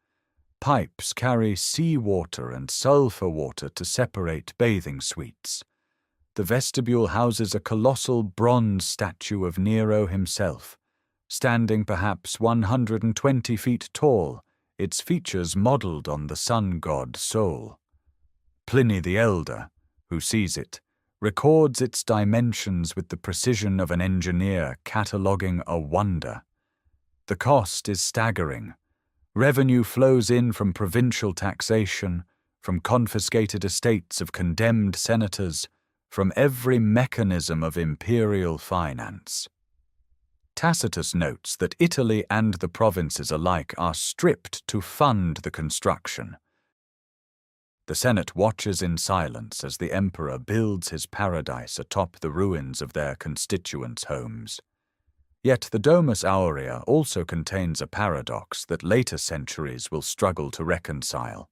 Pipes carry sea-water and sulphur water to separate bathing suites. The vestibule houses a colossal bronze statue of Nero himself, standing perhaps 120 feet tall, its features modeled on the sun god Sol. Pliny the Elder, who sees it, records its dimensions with the precision of an engineer cataloguing a wonder. The cost is staggering. Revenue flows in from provincial taxation, from confiscated estates of condemned senators, from every mechanism of imperial finance. Tacitus notes that Italy and the provinces alike are stripped to fund the construction. The Senate watches in silence as the emperor builds his paradise atop the ruins of their constituents' homes. Yet the Domus Aurea also contains a paradox that later centuries will struggle to reconcile.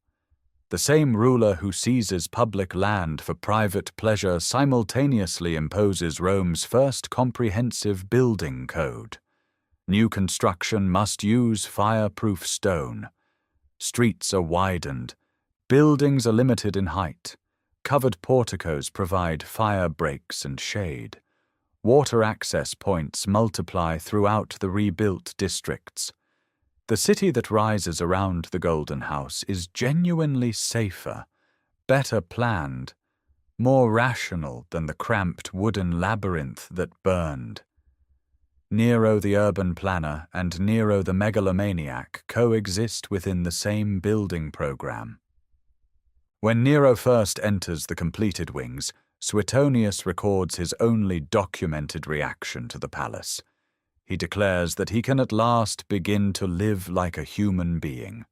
The same ruler who seizes public land for private pleasure simultaneously imposes Rome's first comprehensive building code. New construction must use fireproof stone. Streets are widened. Buildings are limited in height. Covered porticos provide fire breaks and shade. Water access points multiply throughout the rebuilt districts. The city that rises around the Golden House is genuinely safer, better planned, more rational than the cramped wooden labyrinth that burned. Nero the urban planner and Nero the megalomaniac coexist within the same building program. When Nero first enters the completed wings, Suetonius records his only documented reaction to the palace. He declares that he can at last begin to live like a human being.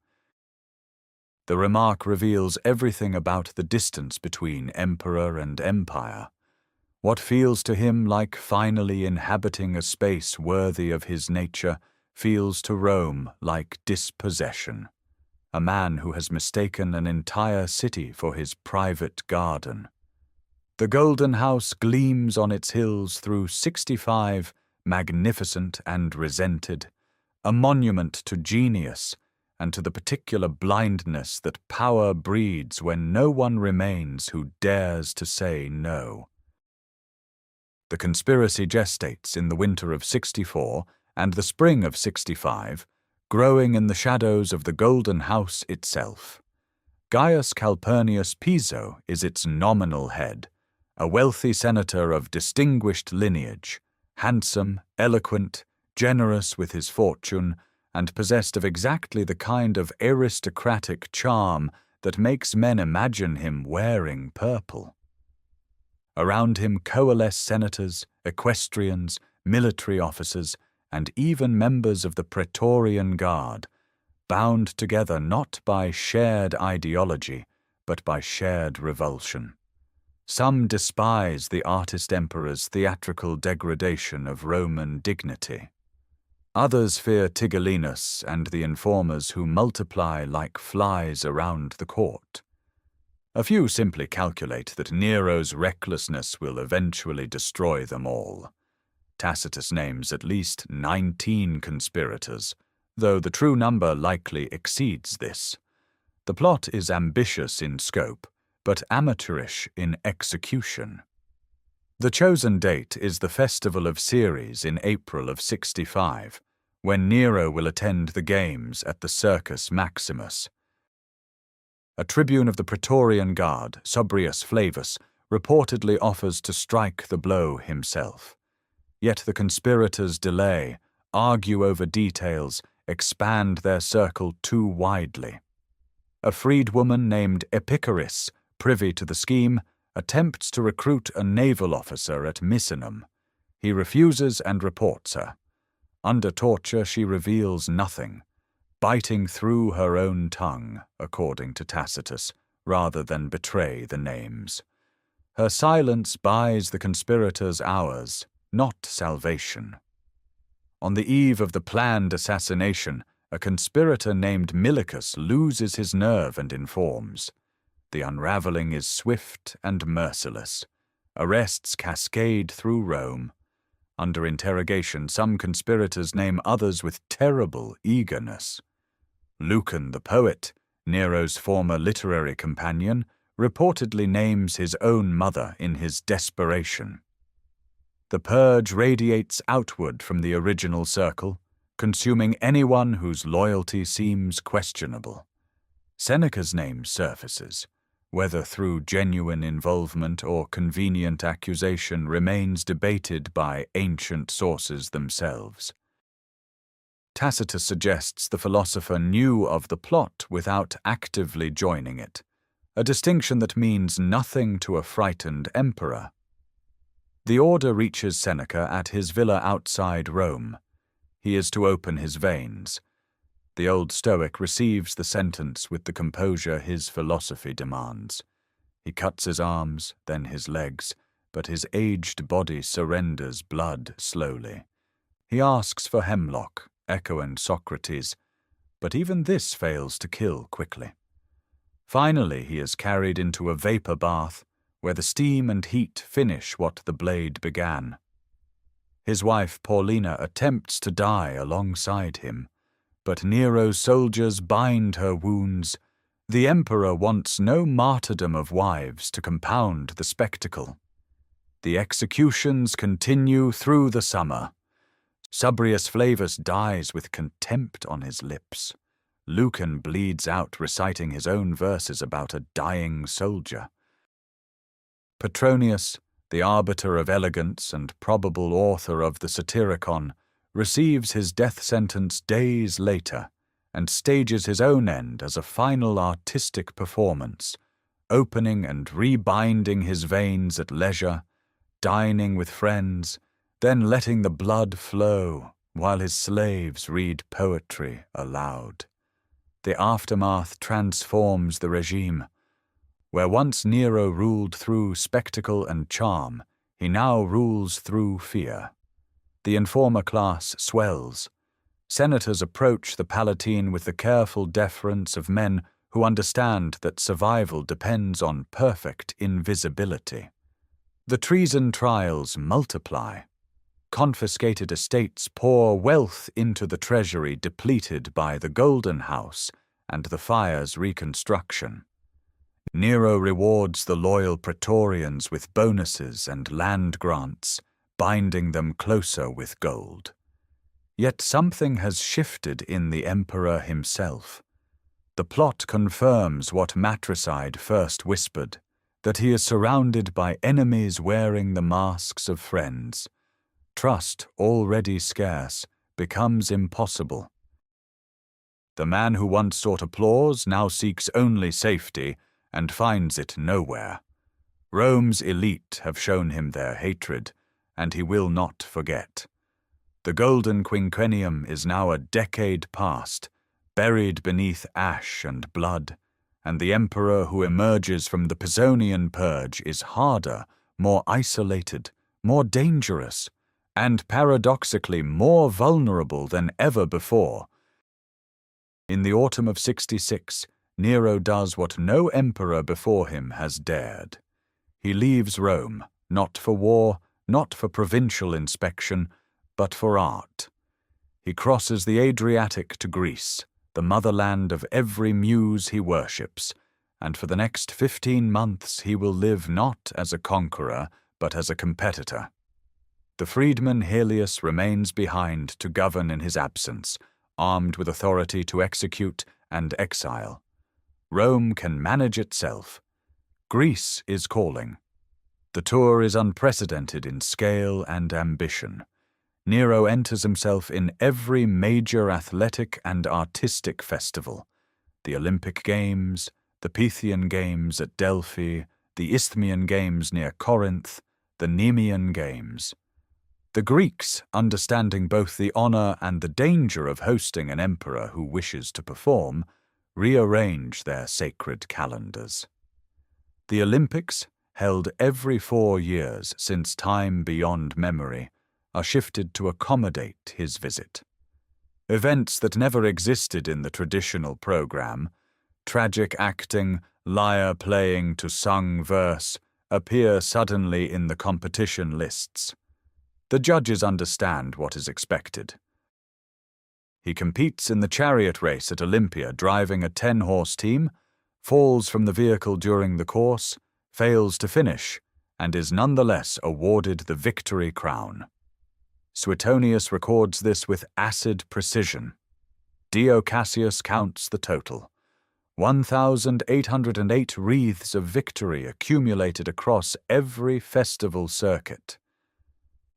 The remark reveals everything about the distance between emperor and empire. What feels to him like finally inhabiting a space worthy of his nature feels to Rome like dispossession. A man who has mistaken an entire city for his private garden. The Golden House gleams on its hills through 65, magnificent and resented, a monument to genius and to the particular blindness that power breeds when no one remains who dares to say no. The conspiracy gestates in the winter of 64 and the spring of 65, growing in the shadows of the Golden House itself. Gaius Calpurnius Piso is its nominal head, a wealthy senator of distinguished lineage, handsome, eloquent, generous with his fortune, and possessed of exactly the kind of aristocratic charm that makes men imagine him wearing purple. Around him coalesce senators, equestrians, military officers, and even members of the Praetorian Guard, bound together not by shared ideology, but by shared revulsion. Some despise the artist emperor's theatrical degradation of Roman dignity. Others fear Tigellinus and the informers who multiply like flies around the court. A few simply calculate that Nero's recklessness will eventually destroy them all. Tacitus names at least 19 conspirators, though the true number likely exceeds this. The plot is ambitious in scope, but amateurish in execution. The chosen date is the Festival of Ceres in April of 65, when Nero will attend the games at the Circus Maximus. A tribune of the Praetorian Guard, Sobrius Flavus, reportedly offers to strike the blow himself. Yet the conspirators delay, argue over details, expand their circle too widely. A freedwoman named Epicharis, privy to the scheme, attempts to recruit a naval officer at Misenum. He refuses and reports her. Under torture, she reveals nothing, biting through her own tongue, according to Tacitus, rather than betray the names. Her silence buys the conspirators hours, not salvation. On the eve of the planned assassination, a conspirator named Milicus loses his nerve and informs. The unraveling is swift and merciless. Arrests cascade through Rome. Under interrogation, some conspirators name others with terrible eagerness. Lucan the poet, Nero's former literary companion, reportedly names his own mother in his desperation. The purge radiates outward from the original circle, consuming anyone whose loyalty seems questionable. Seneca's name surfaces. Whether through genuine involvement or convenient accusation remains debated by ancient sources themselves. Tacitus suggests the philosopher knew of the plot without actively joining it, a distinction that means nothing to a frightened emperor. The order reaches Seneca at his villa outside Rome. He is to open his veins. The old Stoic receives the sentence with the composure his philosophy demands. He cuts his arms, then his legs, but his aged body surrenders blood slowly. He asks for hemlock, echoing Socrates, but even this fails to kill quickly. Finally, he is carried into a vapor bath, where the steam and heat finish what the blade began. His wife Paulina attempts to die alongside him, but Nero's soldiers bind her wounds. The emperor wants no martyrdom of wives to compound the spectacle. The executions continue through the summer. Sobrius Flavus dies with contempt on his lips. Lucan bleeds out reciting his own verses about a dying soldier. Petronius, the arbiter of elegance and probable author of the Satyricon, receives his death sentence days later and stages his own end as a final artistic performance, opening and rebinding his veins at leisure, dining with friends, then letting the blood flow while his slaves read poetry aloud. The aftermath transforms the regime. Where once Nero ruled through spectacle and charm, he now rules through fear. The informer class swells. Senators approach the Palatine with the careful deference of men who understand that survival depends on perfect invisibility. The treason trials multiply. Confiscated estates pour wealth into the treasury depleted by the Golden House and the fire's Reconstruction. Nero rewards the loyal Praetorians with bonuses and land grants, binding them closer with gold. Yet something has shifted in the emperor himself. The plot confirms what matricide first whispered, that he is surrounded by enemies wearing the masks of friends. Trust, already scarce, becomes impossible. The man who once sought applause now seeks only safety and finds it nowhere. Rome's elite have shown him their hatred, and he will not forget. The golden quinquennium is now a decade past, buried beneath ash and blood, and the emperor who emerges from the Pisonian purge is harder, more isolated, more dangerous, and paradoxically more vulnerable than ever before. In the autumn of 66, Nero does what no emperor before him has dared. He leaves Rome, not for war, not for provincial inspection, but for art. He crosses the Adriatic to Greece, the motherland of every muse he worships, and for the next 15 months he will live not as a conqueror, but as a competitor. The freedman Helius remains behind to govern in his absence, armed with authority to execute and exile. Rome can manage itself. Greece is calling. The tour is unprecedented in scale and ambition. Nero enters himself in every major athletic and artistic festival: the Olympic Games, the Pythian Games at Delphi, the Isthmian Games near Corinth, the Nemean Games. The Greeks, understanding both the honor and the danger of hosting an emperor who wishes to perform, rearrange their sacred calendars. The Olympics, held every 4 years since time beyond memory, are shifted to accommodate his visit. Events that never existed in the traditional program, tragic acting, lyre playing to sung verse, appear suddenly in the competition lists. The judges understand what is expected. He competes in the chariot race at Olympia driving a 10-horse team, falls from the vehicle during the course, fails to finish, and is nonetheless awarded the victory crown. Suetonius records this with acid precision. Dio Cassius counts the total: 1,808 wreaths of victory accumulated across every festival circuit.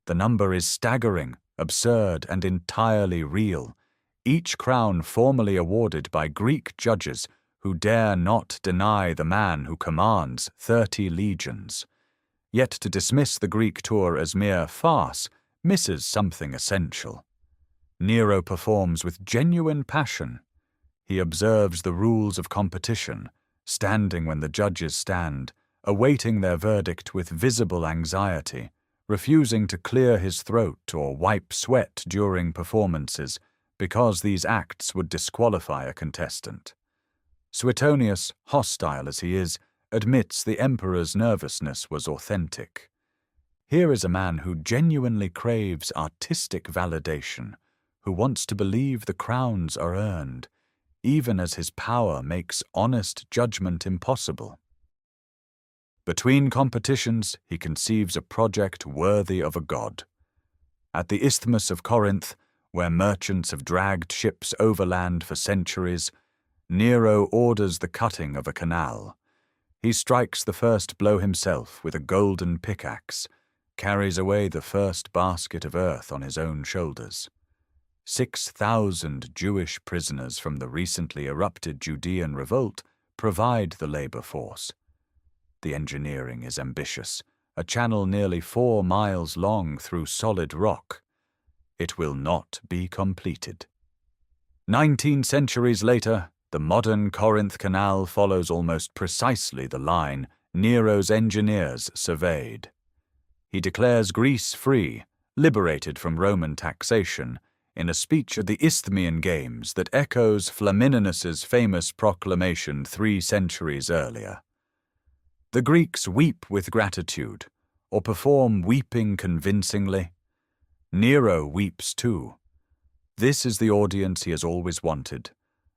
The number is staggering, absurd, and entirely real, each crown formally awarded by Greek judges who dare not deny the man who commands 30 legions. Yet to dismiss the Greek tour as mere farce misses something essential. Nero performs with genuine passion. He observes the rules of competition, standing when the judges stand, awaiting their verdict with visible anxiety, refusing to clear his throat or wipe sweat during performances because these acts would disqualify a contestant. Suetonius, hostile as he is, admits the emperor's nervousness was authentic. Here is a man who genuinely craves artistic validation, who wants to believe the crowns are earned, even as his power makes honest judgment impossible. Between competitions, he conceives a project worthy of a god. At the Isthmus of Corinth, where merchants have dragged ships overland for centuries, Nero orders the cutting of a canal. He strikes the first blow himself with a golden pickaxe, carries away the first basket of earth on his own shoulders. 6,000 Jewish prisoners from the recently erupted Judean revolt provide the labor force. The engineering is ambitious, a channel nearly 4 miles long through solid rock. It will not be completed. 19 centuries later, the modern Corinth Canal follows almost precisely the line Nero's engineers surveyed. He declares Greece free, liberated from Roman taxation, in a speech at the Isthmian Games that echoes Flamininus's famous proclamation 3 centuries earlier. The Greeks weep with gratitude, or perform weeping convincingly. Nero weeps too. This is the audience he has always wanted,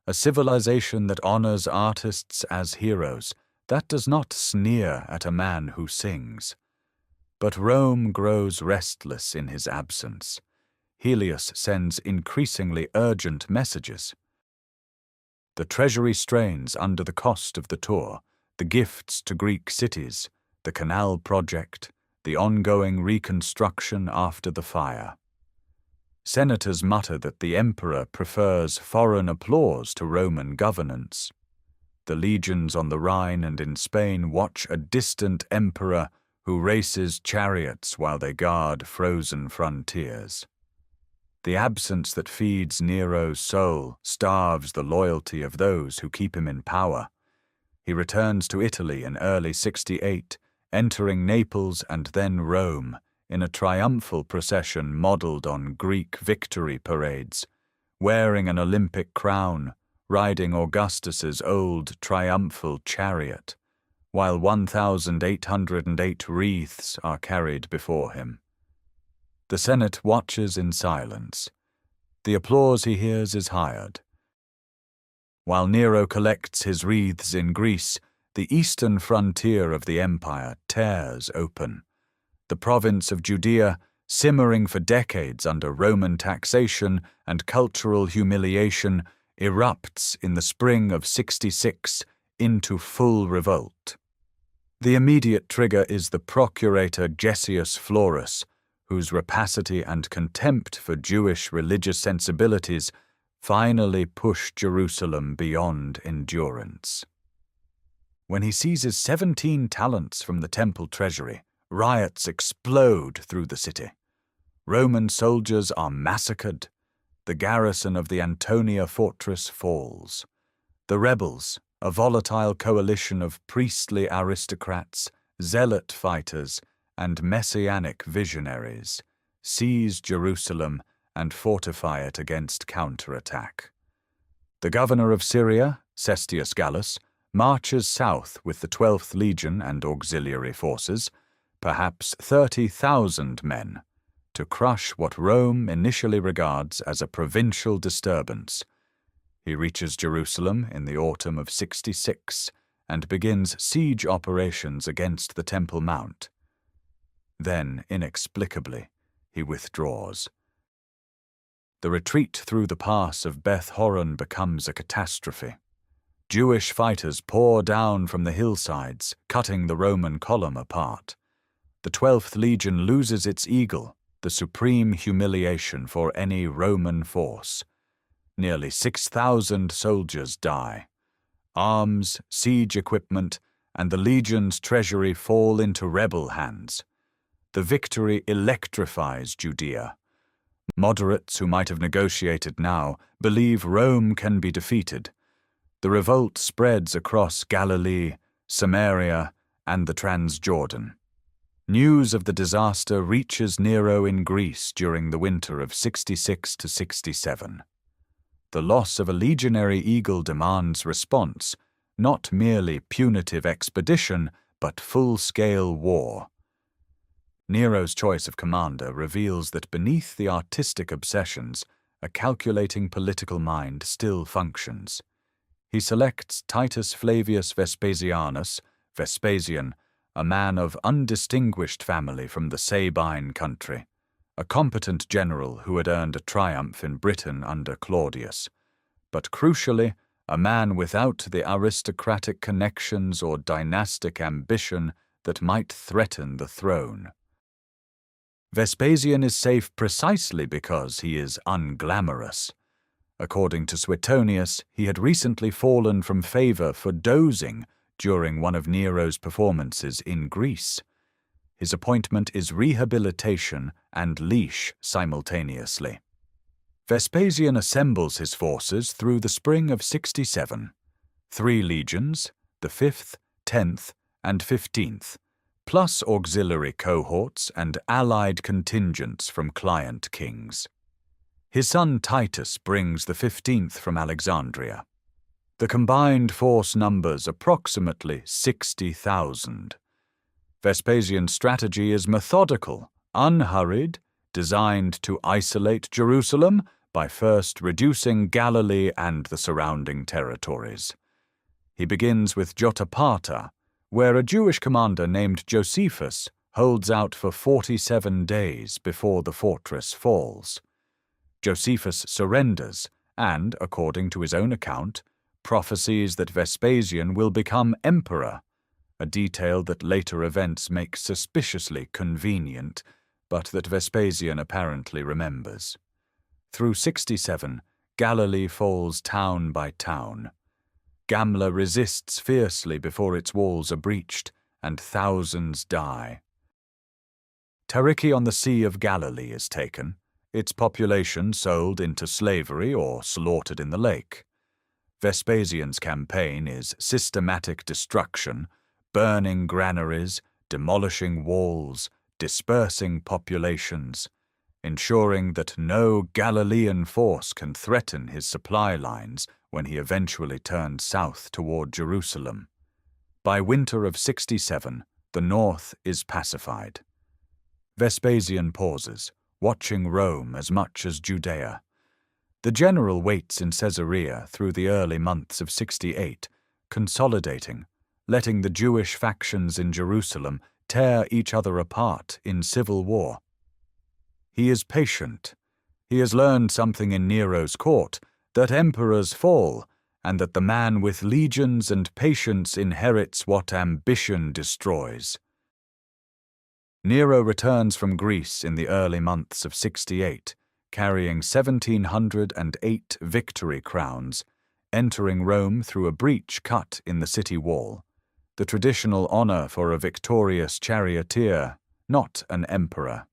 a civilization that honors artists as heroes, that does not sneer at a man who sings. But Rome grows restless in his absence. Helios sends increasingly urgent messages. The treasury strains under the cost of the tour, the gifts to Greek cities, the canal project, the ongoing reconstruction after the fire. Senators mutter that the emperor prefers foreign applause to Roman governance. The legions on the Rhine and in Spain watch a distant emperor who races chariots while they guard frozen frontiers. The absence that feeds Nero's soul starves the loyalty of those who keep him in power. He returns to Italy in early 68, entering Naples and then Rome, in a triumphal procession modeled on Greek victory parades, wearing an Olympic crown, riding Augustus's old triumphal chariot, while 1,808 wreaths are carried before him. The Senate watches in silence. The applause he hears is hired. While Nero collects his wreaths in Greece, the eastern frontier of the empire tears open. The province of Judea, simmering for decades under Roman taxation and cultural humiliation, erupts in the spring of 66 into full revolt. The immediate trigger is the procurator Gessius Florus, whose rapacity and contempt for Jewish religious sensibilities finally push Jerusalem beyond endurance. When he seizes 17 talents from the temple treasury, riots explode through the city. Roman soldiers are massacred. The garrison of the Antonia fortress falls. The rebels, a volatile coalition of priestly aristocrats, zealot fighters, and messianic visionaries, seize Jerusalem and fortify it against counterattack. The governor of Syria, Cestius Gallus, marches south with the 12th Legion and auxiliary forces, perhaps 30,000 men, to crush what Rome initially regards as a provincial disturbance. He reaches Jerusalem in the autumn of 66 and begins siege operations against the Temple Mount. Then, inexplicably, he withdraws. The retreat through the pass of Beth Horon becomes a catastrophe. Jewish fighters pour down from the hillsides, cutting the Roman column apart. The 12th Legion loses its eagle, the supreme humiliation for any Roman force. Nearly 6,000 soldiers die. Arms, siege equipment, and the legion's treasury fall into rebel hands. The victory electrifies Judea. Moderates who might have negotiated now believe Rome can be defeated. The revolt spreads across Galilee, Samaria, and the Transjordan. News of the disaster reaches Nero in Greece during the winter of 66 to 67. The loss of a legionary eagle demands response, not merely punitive expedition, but full-scale war. Nero's choice of commander reveals that beneath the artistic obsessions, a calculating political mind still functions. He selects Titus Flavius Vespasianus, Vespasian, a man of undistinguished family from the Sabine country, a competent general who had earned a triumph in Britain under Claudius, but crucially, a man without the aristocratic connections or dynastic ambition that might threaten the throne. Vespasian is safe precisely because he is unglamorous. According to Suetonius, he had recently fallen from favor for dozing during one of Nero's performances in Greece. His appointment is rehabilitation and leash simultaneously. Vespasian assembles his forces through the spring of 67. 3 legions, the 5th, 10th, and 15th, plus auxiliary cohorts and allied contingents from client kings. His son Titus brings the 15th from Alexandria. The combined force numbers approximately 60,000. Vespasian's strategy is methodical, unhurried, designed to isolate Jerusalem by first reducing Galilee and the surrounding territories. He begins with Jotapata, where a Jewish commander named Josephus holds out for 47 days before the fortress falls. Josephus surrenders and, according to his own account, prophesies that Vespasian will become emperor, a detail that later events make suspiciously convenient, but that Vespasian apparently remembers. Through 67, Galilee falls town by town. Gamla resists fiercely before its walls are breached, and thousands die. Tarichi on the Sea of Galilee is taken, its population sold into slavery or slaughtered in the lake. Vespasian's campaign is systematic destruction, burning granaries, demolishing walls, dispersing populations, ensuring that no Galilean force can threaten his supply lines when he eventually turns south toward Jerusalem. By winter of 67, the north is pacified. Vespasian pauses, watching Rome as much as Judea. The general waits in Caesarea through the early months of 68, consolidating, letting the Jewish factions in Jerusalem tear each other apart in civil war. He is patient. He has learned something in Nero's court, that emperors fall, and that the man with legions and patience inherits what ambition destroys. Nero returns from Greece in the early months of 68, carrying 1,708 victory crowns, entering Rome through a breach cut in the city wall, the traditional honor for a victorious charioteer, not an emperor.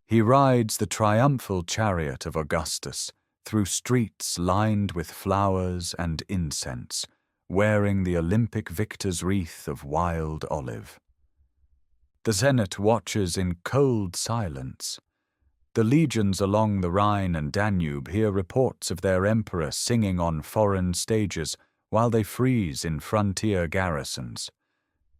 He rides the triumphal chariot of Augustus through streets lined with flowers and incense, wearing the Olympic victor's wreath of wild olive. The Senate watches in cold silence. The legions along the Rhine and Danube hear reports of their emperor singing on foreign stages while they freeze in frontier garrisons.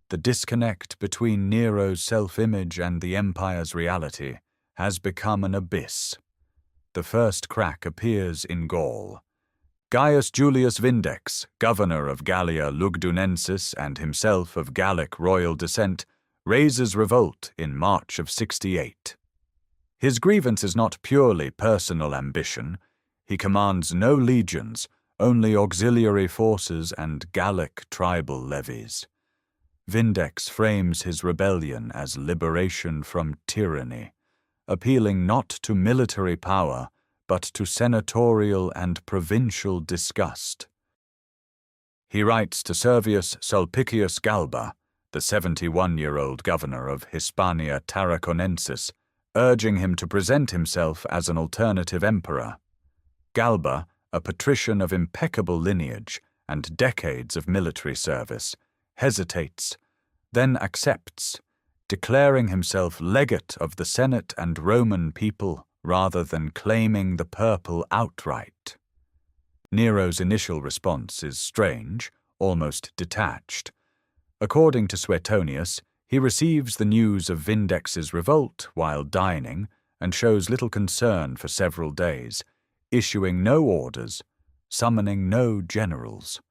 The disconnect between Nero's self-image and the empire's reality has become an abyss. The first crack appears in Gaul. Gaius Julius Vindex, governor of Gallia Lugdunensis and himself of Gallic royal descent, raises revolt in March of 68. His grievance is not purely personal ambition. He commands no legions, only auxiliary forces and Gallic tribal levies. Vindex frames his rebellion as liberation from tyranny, appealing not to military power, but to senatorial and provincial disgust. He writes to Servius Sulpicius Galba, the 71-year-old governor of Hispania Tarraconensis, urging him to present himself as an alternative emperor. Galba, a patrician of impeccable lineage and decades of military service, hesitates, then accepts, declaring himself legate of the Senate and Roman people rather than claiming the purple outright. Nero's initial response is strange, almost detached. According to Suetonius, he receives the news of Vindex's revolt while dining and shows little concern for several days, issuing no orders, summoning no generals.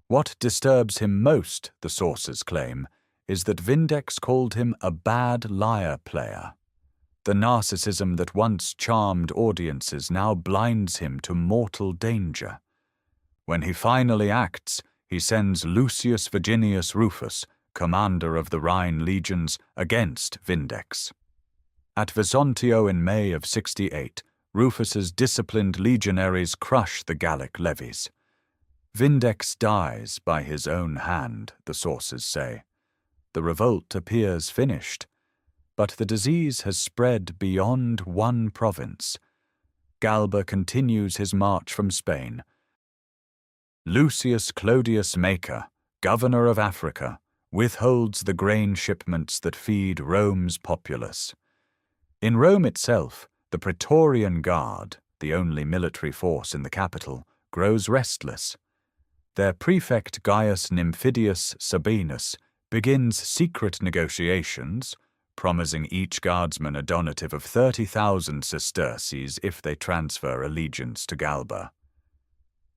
What disturbs him most, the sources claim, is that Vindex called him a bad lyre player. The narcissism that once charmed audiences now blinds him to mortal danger. When he finally acts, he sends Lucius Virginius Rufus, commander of the Rhine legions, against Vindex. At Vesontio in May of 68, Rufus's disciplined legionaries crush the Gallic levies. Vindex dies by his own hand, the sources say. The revolt appears finished, but the disease has spread beyond one province. Galba continues his march from Spain. Lucius Clodius Macer, governor of Africa, withholds the grain shipments that feed Rome's populace. In Rome itself, the Praetorian Guard, the only military force in the capital, grows restless. Their prefect Gaius Nymphidius Sabinus begins secret negotiations, promising each guardsman a donative of 30,000 sesterces if they transfer allegiance to Galba.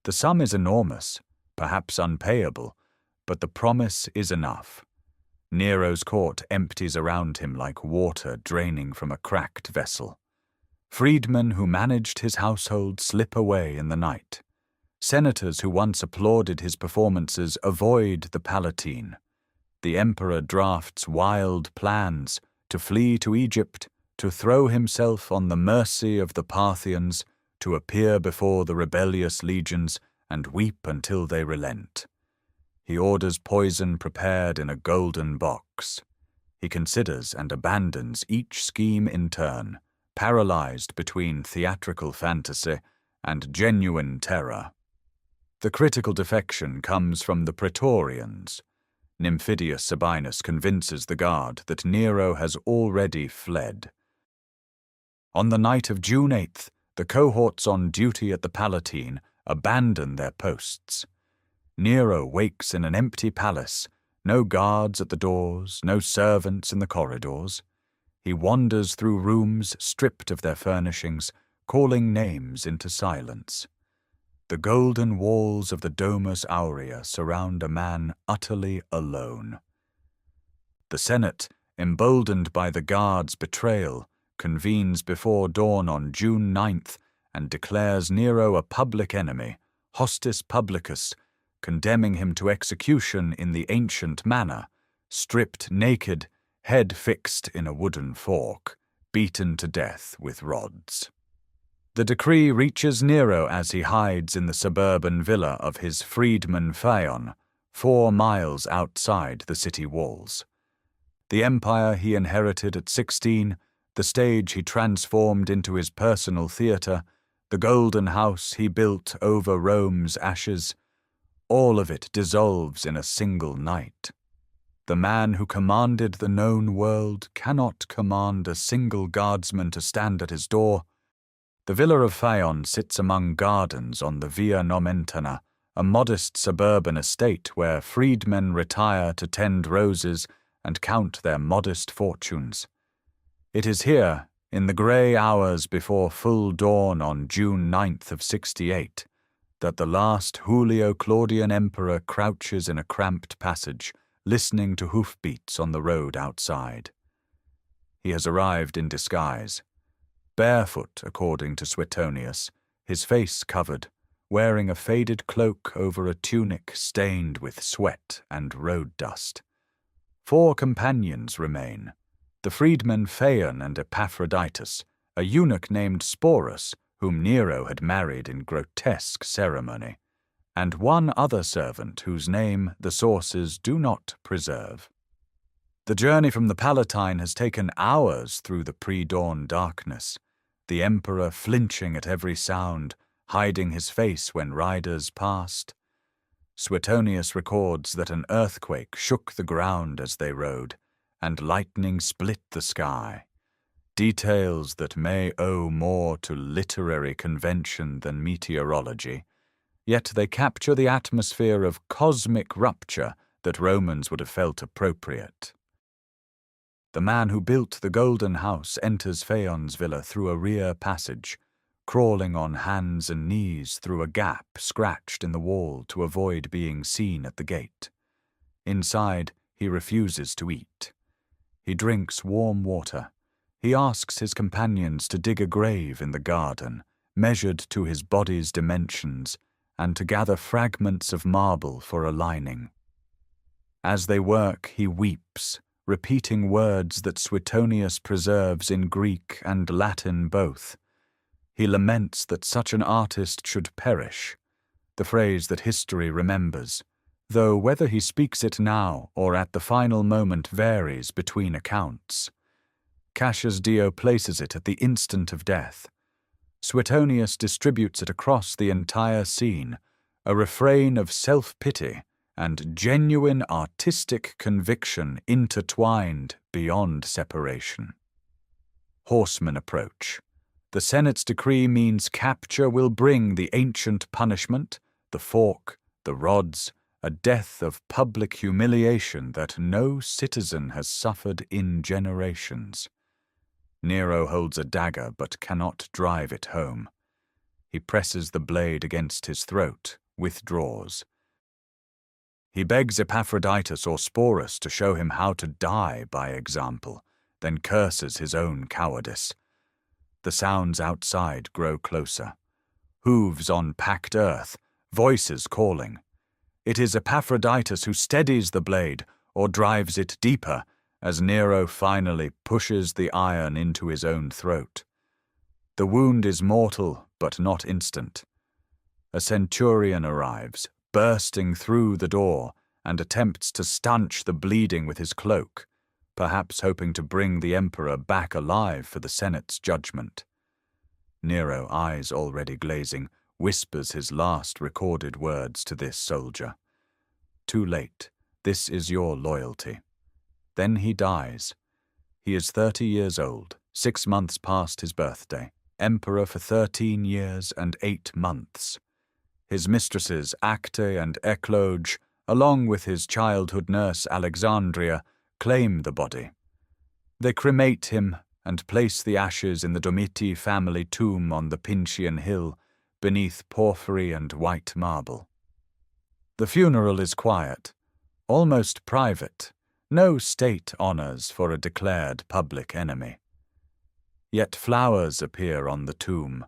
The sum is enormous, perhaps unpayable, but the promise is enough. Nero's court empties around him like water draining from a cracked vessel. Freedmen who managed his household slip away in the night. Senators who once applauded his performances avoid the Palatine. The emperor drafts wild plans to flee to Egypt, to throw himself on the mercy of the Parthians, to appear before the rebellious legions and weep until they relent. He orders poison prepared in a golden box. He considers and abandons each scheme in turn, paralyzed between theatrical fantasy and genuine terror. The critical defection comes from the Praetorians. Nymphidius Sabinus convinces the guard that Nero has already fled. On the night of June 8th, the cohorts on duty at the Palatine abandon their posts. Nero wakes in an empty palace, no guards at the doors, no servants in the corridors. He wanders through rooms stripped of their furnishings, calling names into silence. The golden walls of the Domus Aurea surround a man utterly alone. The Senate, emboldened by the guards' betrayal, convenes before dawn on June 9th and declares Nero a public enemy, hostis publicus, condemning him to execution in the ancient manner, stripped naked, head fixed in a wooden fork, beaten to death with rods. The decree reaches Nero as he hides in the suburban villa of his freedman Phaon, 4 miles outside the city walls. The empire he inherited at 16, the stage he transformed into his personal theatre, the golden house he built over Rome's ashes, all of it dissolves in a single night. The man who commanded the known world cannot command a single guardsman to stand at his door. The villa of Phaon sits among gardens on the Via Nomentana, a modest suburban estate where freedmen retire to tend roses and count their modest fortunes. It is here, in the grey hours before full dawn on June 9th of 68, that the last Julio-Claudian emperor crouches in a cramped passage, listening to hoofbeats on the road outside. He has arrived in disguise. Barefoot, according to Suetonius, his face covered, wearing a faded cloak over a tunic stained with sweat and road dust. 4 companions remain, the freedmen Phaon and Epaphroditus, a eunuch named Sporus, whom Nero had married in grotesque ceremony, and one other servant whose name the sources do not preserve. The journey from the Palatine has taken hours through the pre-dawn darkness, the emperor flinching at every sound, hiding his face when riders passed. Suetonius records that an earthquake shook the ground as they rode, and lightning split the sky. Details that may owe more to literary convention than meteorology, yet they capture the atmosphere of cosmic rupture that Romans would have felt appropriate. The man who built the Golden House enters Phaon's villa through a rear passage, crawling on hands and knees through a gap scratched in the wall to avoid being seen at the gate. Inside, he refuses to eat. He drinks warm water. He asks his companions to dig a grave in the garden, measured to his body's dimensions, and to gather fragments of marble for a lining. As they work, he weeps, repeating words that Suetonius preserves in Greek and Latin both. He laments that such an artist should perish, the phrase that history remembers, though whether he speaks it now or at the final moment varies between accounts. Cassius Dio places it at the instant of death. Suetonius distributes it across the entire scene, a refrain of self-pity and genuine artistic conviction intertwined beyond separation. Horsemen approach. The Senate's decree means capture will bring the ancient punishment, the fork, the rods, a death of public humiliation that no citizen has suffered in generations. Nero holds a dagger but cannot drive it home. He presses the blade against his throat, withdraws. He begs Epaphroditus or Sporus to show him how to die by example, then curses his own cowardice. The sounds outside grow closer. Hooves on packed earth, voices calling. It is Epaphroditus who steadies the blade or drives it deeper as Nero finally pushes the iron into his own throat. The wound is mortal but not instant. A centurion arrives, bursting through the door, and attempts to stanch the bleeding with his cloak, perhaps hoping to bring the emperor back alive for the Senate's judgment. Nero, eyes already glazing, whispers his last recorded words to this soldier. Too late, this is your loyalty. Then he dies. He is 30 years old, 6 months past his birthday, emperor for 13 years and 8 months. His mistresses Acte and Ecloge, along with his childhood nurse Alexandria, claim the body. They cremate him and place the ashes in the Domiti family tomb on the Pincian Hill, beneath porphyry and white marble. The funeral is quiet, almost private, no state honors for a declared public enemy. Yet flowers appear on the tomb.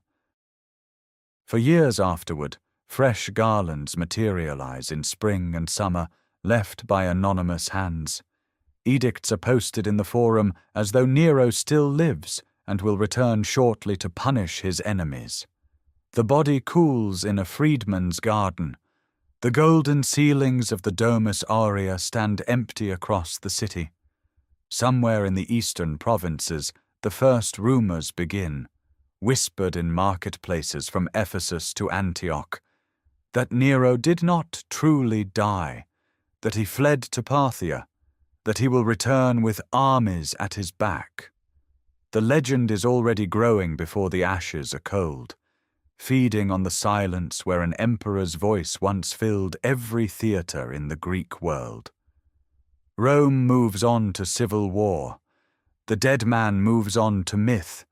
For years afterward, fresh garlands materialize in spring and summer, left by anonymous hands. Edicts are posted in the forum as though Nero still lives and will return shortly to punish his enemies. The body cools in a freedman's garden. The golden ceilings of the Domus Aurea stand empty across the city. Somewhere in the eastern provinces, the first rumors begin, whispered in marketplaces from Ephesus to Antioch, that Nero did not truly die, that he fled to Parthia, that he will return with armies at his back. The legend is already growing before the ashes are cold, feeding on the silence where an emperor's voice once filled every theater in the Greek world. Rome moves on to civil war. The dead man moves on to myth.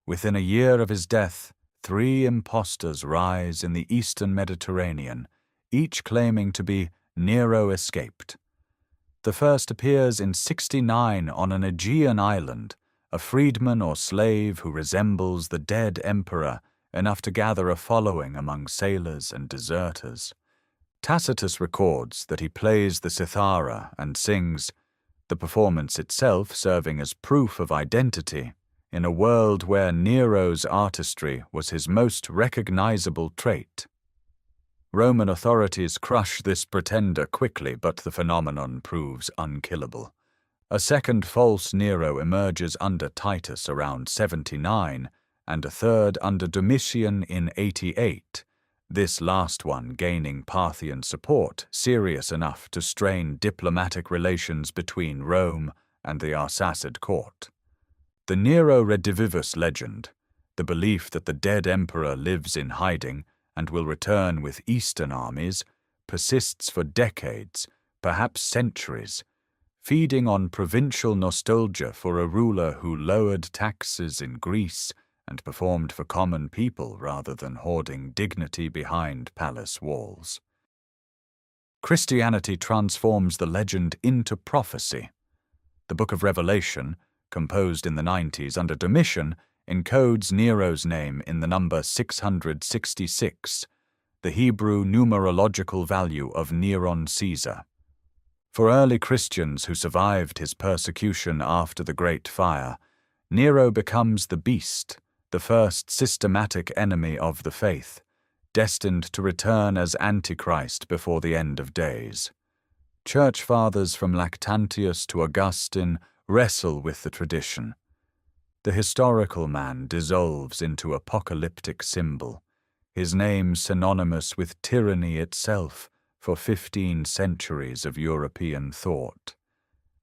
Within a year of his death, 3 impostors rise in the eastern Mediterranean, each claiming to be Nero escaped. The first appears in 69 on an Aegean island, a freedman or slave who resembles the dead emperor enough to gather a following among sailors and deserters. Tacitus records that he plays the cithara and sings, the performance itself serving as proof of identity in a world where Nero's artistry was his most recognizable trait. Roman authorities crush this pretender quickly, but the phenomenon proves unkillable. A second false Nero emerges under Titus around 79, and a third under Domitian in 88, this last one gaining Parthian support serious enough to strain diplomatic relations between Rome and the Arsacid court. The Nero Redivivus legend, the belief that the dead emperor lives in hiding and will return with Eastern armies, persists for decades, perhaps centuries, feeding on provincial nostalgia for a ruler who lowered taxes in Greece and performed for common people rather than hoarding dignity behind palace walls. Christianity transforms the legend into prophecy. The Book of Revelation, composed in the 90s under Domitian, encodes Nero's name in the number 666, the Hebrew numerological value of Nero Caesar. For early Christians who survived his persecution after the Great Fire, Nero becomes the beast, the first systematic enemy of the faith, destined to return as Antichrist before the end of days. Church fathers from Lactantius to Augustine wrestle with the tradition. The historical man dissolves into apocalyptic symbol, his name synonymous with tyranny itself for 15 centuries of European thought.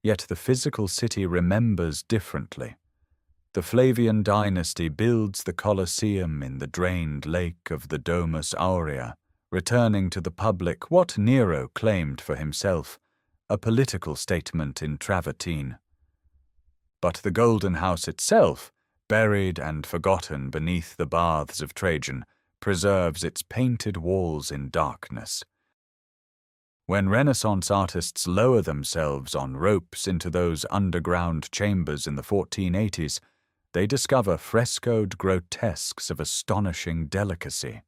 Yet the physical city remembers differently. The Flavian dynasty builds the Colosseum in the drained lake of the Domus Aurea, returning to the public what Nero claimed for himself, a political statement in travertine. But the Golden House itself, buried and forgotten beneath the baths of Trajan, preserves its painted walls in darkness. When Renaissance artists lower themselves on ropes into those underground chambers in the 1480s, they discover frescoed grotesques of astonishing delicacy,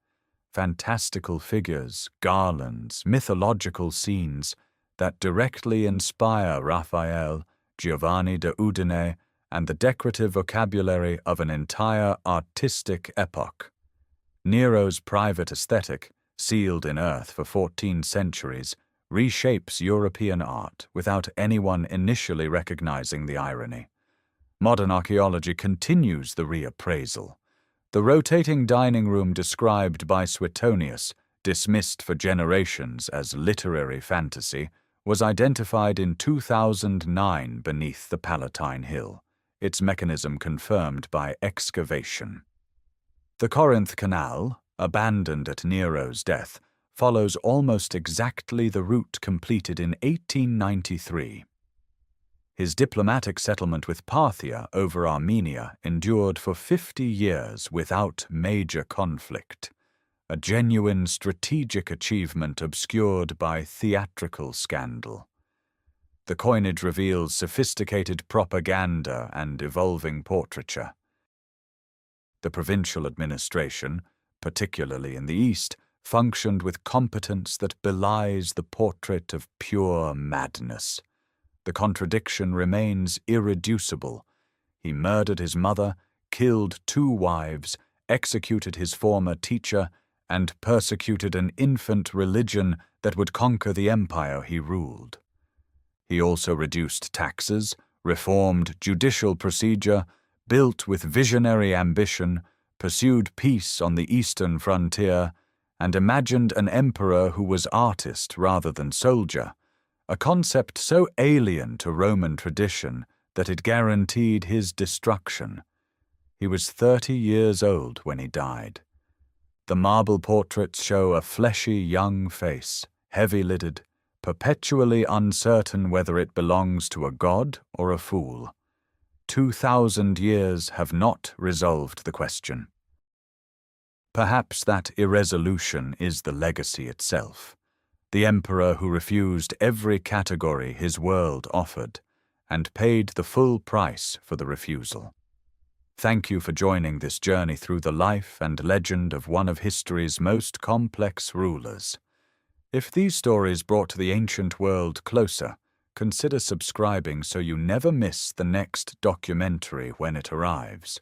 fantastical figures, garlands, mythological scenes that directly inspire Raphael, Giovanni da Udine, and the decorative vocabulary of an entire artistic epoch. Nero's private aesthetic, sealed in earth for 14 centuries, reshapes European art without anyone initially recognizing the irony. Modern archaeology continues the reappraisal. The rotating dining room described by Suetonius, dismissed for generations as literary fantasy, was identified in 2009 beneath the Palatine Hill, its mechanism confirmed by excavation. The Corinth Canal, abandoned at Nero's death, follows almost exactly the route completed in 1893. His diplomatic settlement with Parthia over Armenia endured for 50 years without major conflict, a genuine strategic achievement obscured by theatrical scandal. The coinage reveals sophisticated propaganda and evolving portraiture. The provincial administration, particularly in the East, functioned with competence that belies the portrait of pure madness. The contradiction remains irreducible. He murdered his mother, killed 2 wives, executed his former teacher, and persecuted an infant religion that would conquer the empire he ruled. He also reduced taxes, reformed judicial procedure, built with visionary ambition, pursued peace on the eastern frontier, and imagined an emperor who was artist rather than soldier, a concept so alien to Roman tradition that it guaranteed his destruction. He was 30 years old when he died. The marble portraits show a fleshy young face, heavy-lidded, perpetually uncertain whether it belongs to a god or a fool. 2,000 years have not resolved the question. Perhaps that irresolution is the legacy itself. The emperor who refused every category his world offered, and paid the full price for the refusal. Thank you for joining this journey through the life and legend of one of history's most complex rulers. If these stories brought the ancient world closer, consider subscribing so you never miss the next documentary when it arrives.